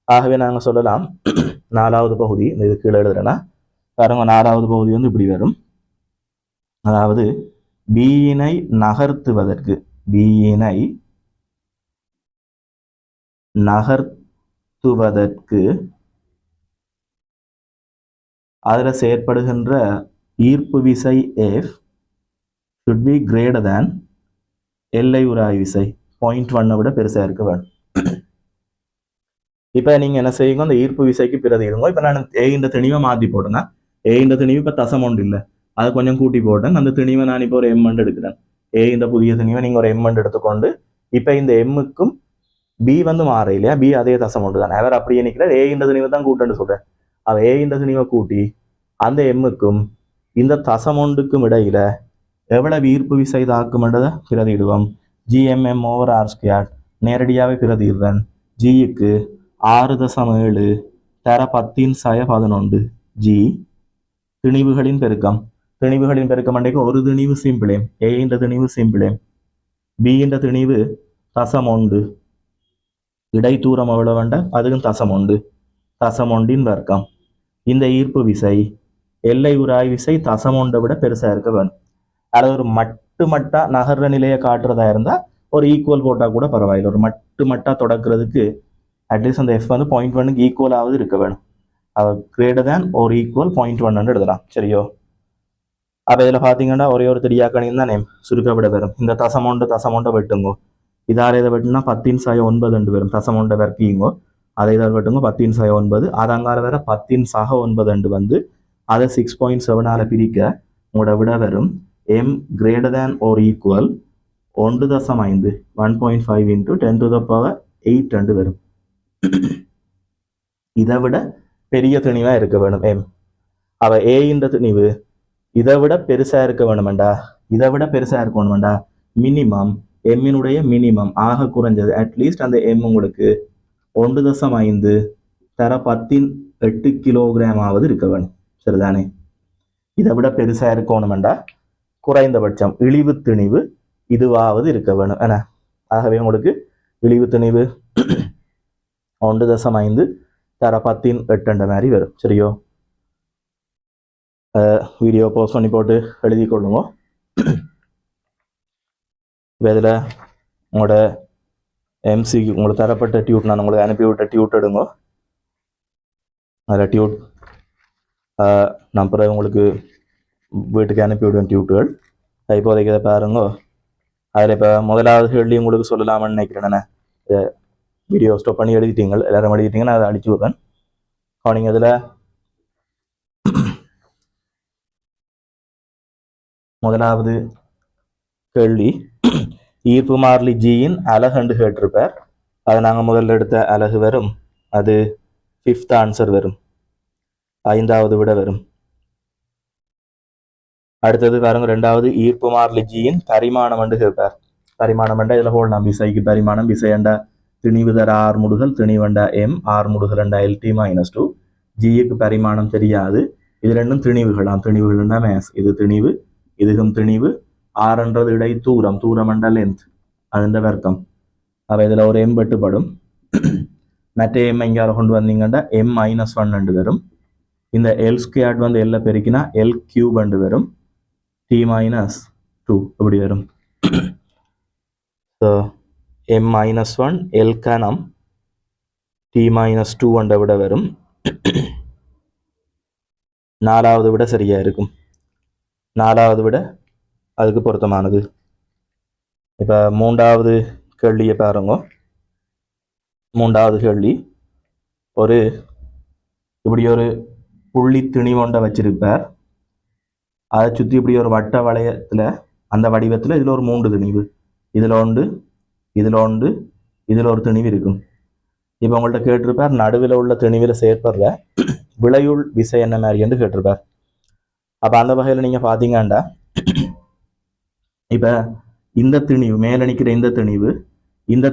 ஆகவே நாங்க சொல்லலாம் 4வது பகுதி இது கீழே எழுதுறேன்னா பாருங்க 4வது பகுதி வந்து இப்படி வரும். அதாவது பியினை நகர்த்துவதற்கு அதுல செயற்படுகின்ற ஈர்ப்பு விசை F should be greater than எல்லை உராய்வு விசை 0.1 விட பெருசா இருக்க வேணும். இப்ப நீங்க என்ன செய்யுங்க அந்த ஈர்ப்பு விசைக்கு பிரதிடுங்க. இப்ப நான் ஏன்ற திணிவை மாத்தி போட்டேன்னா ஏன்ற திணிவு இப்ப தசம் ஒன்று இல்லை அதை கொஞ்சம் கூட்டி போட்டேன். அந்த திணிவை நான் இப்போ ஒரு எம் எடுக்கிறேன். இந்த புதிய திணிவை நீங்க ஒரு எம் எடுத்துக்கொண்டு இப்ப இந்த எம்முக்கும் பி வந்து மாற இல்லையா பி அதே தசம் ஒன்று தான். அவர் அப்படியே நிற்கிறார் இந்த திணிவை தான் கூட்டன்னு சொல்றேன். அவ இந்த திணிவை கூட்டி அந்த எம்முக்கும் இந்த தசம் ஒன்றுக்கும் இடையில எவ்வளவு ஈர்ப்பு விசை தாக்கும்ன்றதை பிரதிடுவோம். gm/r². நேரடியாகவே பிரதிடுறேன். ஜிக்கு 6.7 தர 10⁻11 ஜி திணிவுகளின் பெருக்கம். திணிவுகளின் பெருக்கம் அன்றைக்கு ஒரு திணிவு சிம்பிளேம் ஏன்ற திணிவு சிம்பிளேம் பின்ற திணிவு தசம் ஒன்று இடைத்தூரம் எவ்வளவு வேண்ட அதுக்கும் தசம் ஒன்று தசம் ஒன்றின் வர்க்கம். இந்த ஈர்ப்பு விசை எல்லை உராய் விசை தசம் ஒன்றை விட பெருசா இருக்க வேணும். அது ஒரு மட்டா நகர்ற நிலையை காட்டுறதா இருந்தா ஒரு ஈக்குவல் போட்டா கூட பரவாயில்லை. ஒரு மட்டா தொடக்கிறதுக்கு அட்லீஸ்ட் அந்த எஃப் வந்து 0.1க்கு ஈக்குவலாவது இருக்க வேணும். அவர் கிரேட்டர் தேன் ஒரு ஈக்குவல் 0.1 எழுதலாம் சரியோ. அப்ப இதுல பாத்தீங்கன்னா ஒரே ஒரு தெரியாக்கணியும் தான் நேம் சுருக்க விட வரும். இந்த தசம் ஒன்றை வெட்டுங்கோ. இதால இதை வெட்டுனா 10⁻9 வரும். தசம் ஒன்றை வர்க்கிங்கோ அதை இதை வெட்டுங்க 10⁻9. அது அங்கால வேற 10⁻9 வந்து அதை 6.7 பிரிக்க உங்களோட விட வரும் m greater than or equal 1.5 1.5 into 10⁸ வரும். இதை விட பெரிய திணிவா இருக்க வேணும் m. அவ ஏன்ற திணிவு இதை விட பெருசா இருக்க வேணுமெண்டா இதை விட பெருசா இருக்க வேணுமெண்டா மினிமம் எம்மினுடைய மினிமம் ஆக குறைஞ்சது அட்லீஸ்ட் அந்த எம் உங்களுக்கு 1.5 தர 10⁸ கிலோகிராம் ஆவது இருக்க வேணும் சரிதானே. இதை விட பெருசா இருக்கணுமெண்டா குறைந்தபட்சம் இழிவு திணிவு இதுவாவது இருக்க வேணும் என. ஆகவே உங்களுக்கு இழிவு திணிவு 1.5 தர 10⁸ மாதிரி வரும் சரியோ. வீடியோ போஸ்ட் பண்ணி போட்டு எழுதி கொள்ளுங்க. இதில் உங்களோட எம்சிக்கு உங்களுக்கு தரப்பட்ட டியூட் நான் உங்களுக்கு அனுப்பிவிட்ட டியூட் எடுங்க. அதில் டியூட் நான் பிறகு உங்களுக்கு வீட்டுக்கு அனுப்பிவிடுவேன் டியூட்டுகள். இப்போதைக்கு இதை பாருங்க. அதில் இப்போ முதலாவது கேள்வி உங்களுக்கு சொல்லலாம்னு நினைக்கிறேன். வீடியோ ஸ்டாப் பண்ணி எழுதிட்டீங்க எல்லாரும் எழுதிட்டீங்க நான் அதை அடிச்சு விடுறேன். நீங்கள் அதில் முதலாவது கேள்வி ஈர்ப்பு மாறிலி ஜியின் அலகுண்டு கேட்டிருப்பார். அதை நாங்கள் முதல்ல எடுத்த அலகு வரும். அது 5th ஆன்சர் வரும். 5வது விட வரும். அடுத்தது பாருங்க 2வது ஈர்ப்பு மாறிலி ஜியின் பரிமாணம் என்று கேட்பார். பரிமாணம் என்றா இதில் போடலாம் விசைக்கு பரிமாணம் விசையண்டா திணிவு தர ஆர் முடுகல் திணிவண்டா எம் ஆர் முடுகல் என்றா LT -2. ஜிக்கு பரிமாணம் தெரியாது. இது ரெண்டும் திணிவுகளாம். திணிவுகள்னா மேஸ். இது திணிவு இதுகும் திணிவு. ஆறுன்றது இடை தூரம் என்றா லென்த் அதுன்ற வர்க்கம். அப்போ இதில் ஒரு எம் வெட்டுப்படும். மற்ற எம் இங்கே கொண்டு வந்தீங்கன்னா m - 1 வரும். இந்த எல் ஸ்கொயர்ட் வந்து எல்ல பெருக்கினா எல் கியூப் வரும். t - 2 இப்படி வரும். ஸோ m - 1 எல் கனம் t - 2 விட வரும். நாலாவது விட சரியா இருக்கும். நாலாவது விட அதுக்கு பொருத்தமானது. இப்போ மூன்றாவது கேள்வியை பாருங்க. மூன்றாவது கேள்வி ஒரு இப்படி ஒரு புள்ளி திணிவொண்டை வச்சிருப்பார். அதை சுற்றி இப்படி ஒரு வட்ட வளையத்தில் அந்த வடிவத்தில் இதில் ஒரு 3 திணிவு, இதில் ஒன்று, இதில் ஒன்று, இதில் ஒரு திணிவு இருக்கும். இப்போ உங்கள்கிட்ட கேட்டிருப்பார் நடுவில் உள்ள திணிவில் செயற்படுற விளையுள் விசை என்ன மாதிரி என்று கேட்டிருப்பார். அப்போ அந்த வகையில் நீங்கள் பார்த்தீங்கன்னா இப்போ இந்த திணிவு மேலே நிற்கிற இந்த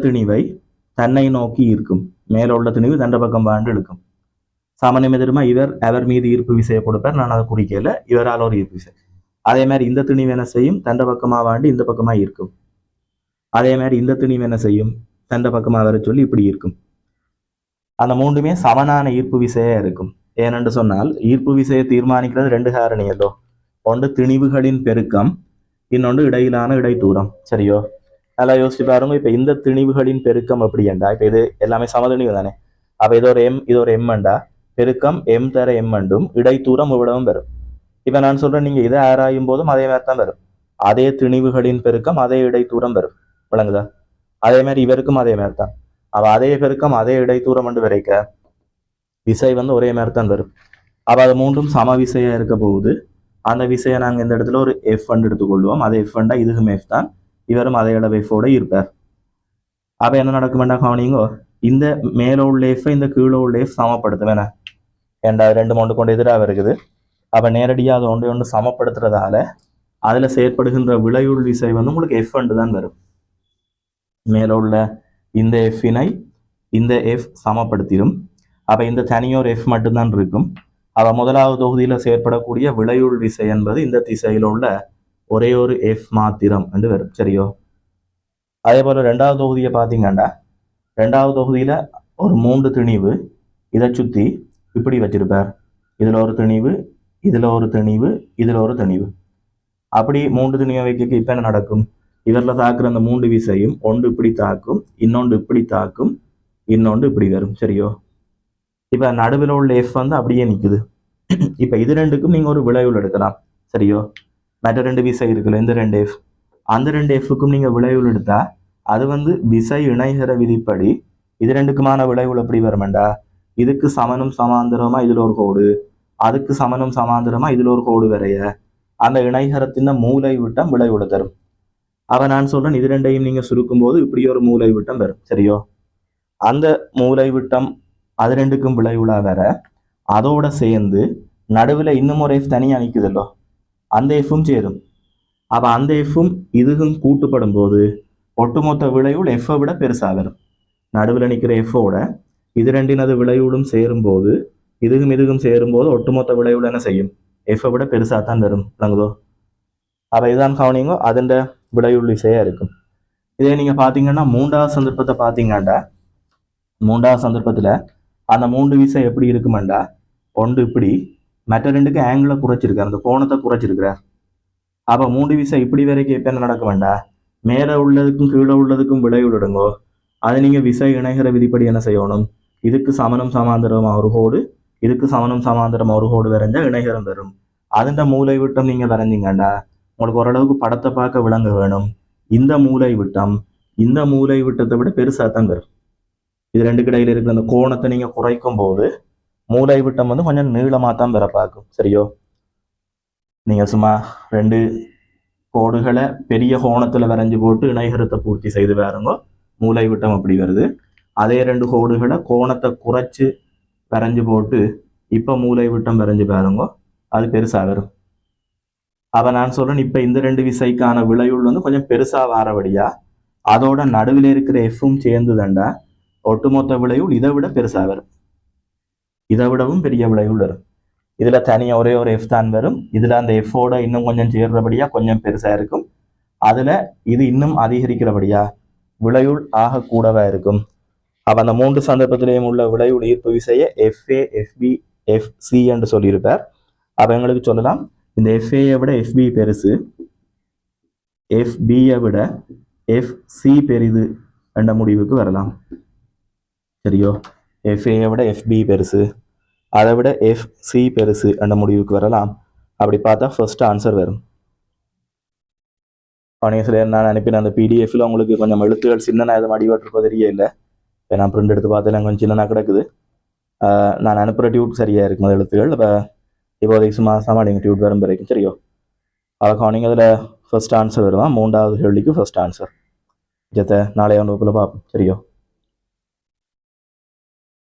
திணிவை தன்னை நோக்கி இருக்கும். மேலே உள்ள திணிவு தண்ட பக்கம் பாண்டு இழுக்கும். சாமானியம் எதிர்மா அவர் மீது ஈர்ப்பு விசையை கொடுப்பார். நான் அதை குறிக்கல, இவரால் ஒரு ஈர்ப்பு விசை. அதே மாதிரி இந்த திணிவு என்ன செய்யும்? தண்ட பக்கமாக வாண்டு இந்த பக்கமாக இருக்கும். அதே மாதிரி இந்த திணிவு என்ன செய்யும்? தண்ட பக்கமாக வர சொல்லி இப்படி இருக்கும். அந்த மூன்றுமே சமனான ஈர்ப்பு விசையா இருக்கும். ஏனென்று சொன்னால் ஈர்ப்பு விசையை தீர்மானிக்கிறது 2 காரணியல்லோ. ஒன்று திணிவுகளின் பெருக்கம், இன்னொன்று இடையிலான இடைத்தூரம். சரியோ? நல்லா யோசிச்சு பாருங்க. இப்போ இந்த திணிவுகளின் பெருக்கம் எப்படி என்றா, இப்போ இது எல்லாமே சமதிணிவு தானே. அப்போ இது ஒரு எம் என்றா பெருக்கம் எம் தர எம் என்றும் இடைத்தூரம் இவ்வளவும் வரும். இப்போ நான் சொல்றேன், நீங்க இதை ஆராயும் போதும் அதே மாதிரி தான் வரும். அதே திணிவுகளின் பெருக்கம் அதே இடைத்தூரம் வரும். விளங்குதா? அதே மாதிரி இவருக்கும் அதே மாதிரி தான். அவ அதே பெருக்கம் அதே இடைத்தூரம் என்று வரைக்க விசை வந்து ஒரே மாதிரி தான் வரும். அப்போ அது மூன்றும் சம விசையா இருக்க போகுது. அந்த விசையை நாங்கள் இந்த இடத்துல ஒரு எஃப் ஃபண்ட் எடுத்துக்கொள்வோம். அது எஃப் ஃபண்டா இதுக்கும் எஃப் தான், இவரும் அதே அளவு எஃபோட இருப்பார். அப்போ என்ன நடக்குமெண்டா கவனிங்கோ, இந்த மேலே உள்ள எஃப் இந்த கீழே உள்ள எஃப் சமப்படுத்துவேன். ஏண்டா 2 மொண்டு கொண்டு எதிராக இருக்குது. அப்போ நேரடியாக அதை ஒன்று சமப்படுத்துறதால அதில் செயற்படுகின்ற விளையுள் விசை வந்து உங்களுக்கு எஃப் ஃபண்டு தான் வரும். மேலே உள்ள இந்த எஃப்பினை இந்த எஃப் சமப்படுத்திடும். அப்போ இந்த தனியோர் எஃப் மட்டும்தான் இருக்கும். அப்போ முதலாவது தொகுதியில் செயற்படக்கூடிய விளையுள் விசை என்பது இந்த திசையில் உள்ள ஒரே ஒரு எஃப் மாத்திரம் என்று வரும். சரியோ? அதே போல் 2வது தொகுதியை பார்த்தீங்கன்னா 2வது தொகுதியில் ஒரு 3 திணிவு இதை சுற்றி இப்படி வச்சிருப்பார். இதில் ஒரு திணிவு, இதில் ஒரு திணிவு, இதில் ஒரு திணிவு. அப்படி 3 திணிவை வைக்க இப்போ என்ன நடக்கும்? இவரில் தாக்குற அந்த 3 விசையும் ஒன்று இப்படி தாக்கும், இன்னொன்று இப்படி தாக்கும், இன்னொன்று இப்படி வரும். சரியோ? இப்போ நடுவில் உள்ள எஃப் வந்து அப்படியே நிற்குது. இப்போ இது ரெண்டுக்கும் நீங்கள் ஒரு விளைவுள் எடுக்கலாம். சரியோ? மற்ற 2 விசை இருக்குல்ல, இந்த 2 எஃப், அந்த 2 எஃப்க்கும் நீங்கள் விளைவுள் எடுத்தா அது வந்து விசை இணைகர விதிப்படி இது ரெண்டுக்குமான விளைவுள் எப்படி வருமெண்டா, இதுக்கு சமனும் சமாந்தரமா இதில் ஒரு கோடு, அதுக்கு சமனும் சமாந்தரமா இதில் ஒரு கோடு வரைய அந்த இணைகரத்தின் மூலை விட்டம் விளைவுள தரும். அவ நான் சொல்றேன், இது ரெண்டையும் நீங்க சுருக்கும் போது இப்படி ஒரு மூலை விட்டம் வரும். சரியோ? அந்த மூலை விட்டம் அது ரெண்டுக்கும் விளைவுளா வர அதோட சேர்ந்து நடுவில் இன்னும் ஒரு எஃப் தனியாக நிற்குதல்லோ, அந்த எஃப்பும் சேரும். அப்போ அந்த எஃப்பும் இதுக்கும் கூட்டுப்படும் போது ஒட்டுமொத்த விளைவுள் எஃப்பை விட பெருசாக வரும். நடுவில் நிற்கிற எஃப்போட இது ரெண்டினது விளைவுளும் சேரும்போது இதுக்கும் சேரும்போது ஒட்டுமொத்த விளைவுள் என்ன செய்யும்? எஃப்பை விட பெருசாக தான் வரும். விளங்குதோ? அப்போ இதுதான் கவனிங்கோ, அதன் விளைவுள் விசையா இருக்கும். இதே நீங்கள் பார்த்தீங்கன்னா 3வது சந்தர்ப்பத்தை பார்த்தீங்கன்னா 3வது சந்தர்ப்பத்தில் அந்த 3 விசை எப்படி இருக்குமெண்டா, ஒன்று இப்படி, மற்ற 2க்கு ஆங்கிளை குறைச்சிருக்கார், அந்த கோணத்தை குறைச்சிருக்கிறார். அப்போ 3 விசை இப்படி வரைக்கும் இப்போ என்ன நடக்க வேண்டா, மேலே உள்ளதுக்கும் கீழே உள்ளதுக்கும் விளைவுள் எடுங்கோ. அது நீங்கள் விசை இணைகிற விதிப்படி என்ன செய்யணும்? இதுக்கு சமனும் சமாந்தரமாக ஒரு கோடு, இதுக்கு சமனும் சமாந்தரமாக ஒரு கோடு வரைஞ்சா இணைகரம் வரும். அதுன்ற மூலை விட்டம் நீங்கள் வரைஞ்சிங்கண்டா உங்களுக்கு ஓரளவுக்கு படத்தை பார்க்க விளங்க வேணும். இந்த மூலை விட்டம் இந்த மூலை விட்டத்தை விட பெருசாக தான் வரும். இது ரெண்டுக்கு இடையில இருக்கிற அந்த கோணத்தை நீங்க குறைக்கும் போது மூலை விட்டம் வந்து கொஞ்சம் நீளமாக தான் வர பார்க்கும். சரியோ? நீங்க சும்மா 2 கோடுகளை பெரிய கோணத்துல வரைஞ்சு போட்டு இணைகரத்தை பூர்த்தி செய்து பாருங்க, மூலை விட்டம் அப்படி வருது. அதே 2 கோடுகளை கோணத்தை குறைச்சு வரைஞ்சு போட்டு இப்ப மூலை விட்டம் வரைஞ்சு பாருங்க, அது பெருசா வரும். அப்ப நான் சொல்றேன், இப்ப இந்த 2 விசைக்கான விளைவுள் வந்து கொஞ்சம் பெருசா வாரபடியா அதோட நடுவில் இருக்கிற எஃப்பும் சேர்ந்து தண்டா ஒட்டுமொத்த விளைவுள் இதை விட பெருசா வரும். இதை விடவும் பெரிய விளைவுள் வரும். இதுல தனியா ஒரே ஒரு எஃப் தான் வரும். இதுல அந்த எஃபோட இன்னும் கொஞ்சம் சேர்றபடியா கொஞ்சம் பெருசா இருக்கும். அதுல இது இன்னும் அதிகரிக்கிறபடியா விளைவுள் ஆக கூடவா இருக்கும். அப்போ அந்த 3 சந்தர்ப்பத்திலேயும் உள்ள விளைவுள்ள ஈர்ப்பு விசையை FA FB FC என்று சொல்லியிருப்பார். அப்போ எங்களுக்கு சொல்லலாம் இந்த FAயை விட FB பெருசு, FBயை விட FC பெரிது என்ற முடிவுக்கு வரலாம். சரியோ? FAயை விட FB பெருசு, அதை விட FC பெருசு என்ற முடிவுக்கு வரலாம். அப்படி பார்த்தா ஃபர்ஸ்ட் ஆன்சர் வரும். அவனைய நான் அனுப்பின அந்த பிடிஎஃப்ல உங்களுக்கு கொஞ்சம் எழுத்துகள் சின்னனா எதுவும் அடிபட்டிருக்கோ தெரியல. இப்போ நான் பிரிண்ட் எடுத்து பார்த்தேன் கொஞ்சம் சின்னனா கிடக்குது. நான் அனுப்புகிற டியூட் சரியாக இருக்கும் அந்த எழுத்துகள். இப்போ இப்போதைக்கு சும்மா சமாளிங்க டியூட் வரும் வரைக்கும். சரியோ? அதுக்கு நீங்கள் அதில் ஃபர்ஸ்ட் ஆன்சர் வருவான். 3வது கேள்விக்கு ஃபர்ஸ்ட் ஆன்சர். ஜத்தை நாளைய வகுப்பில் பார்ப்போம். சரியோ?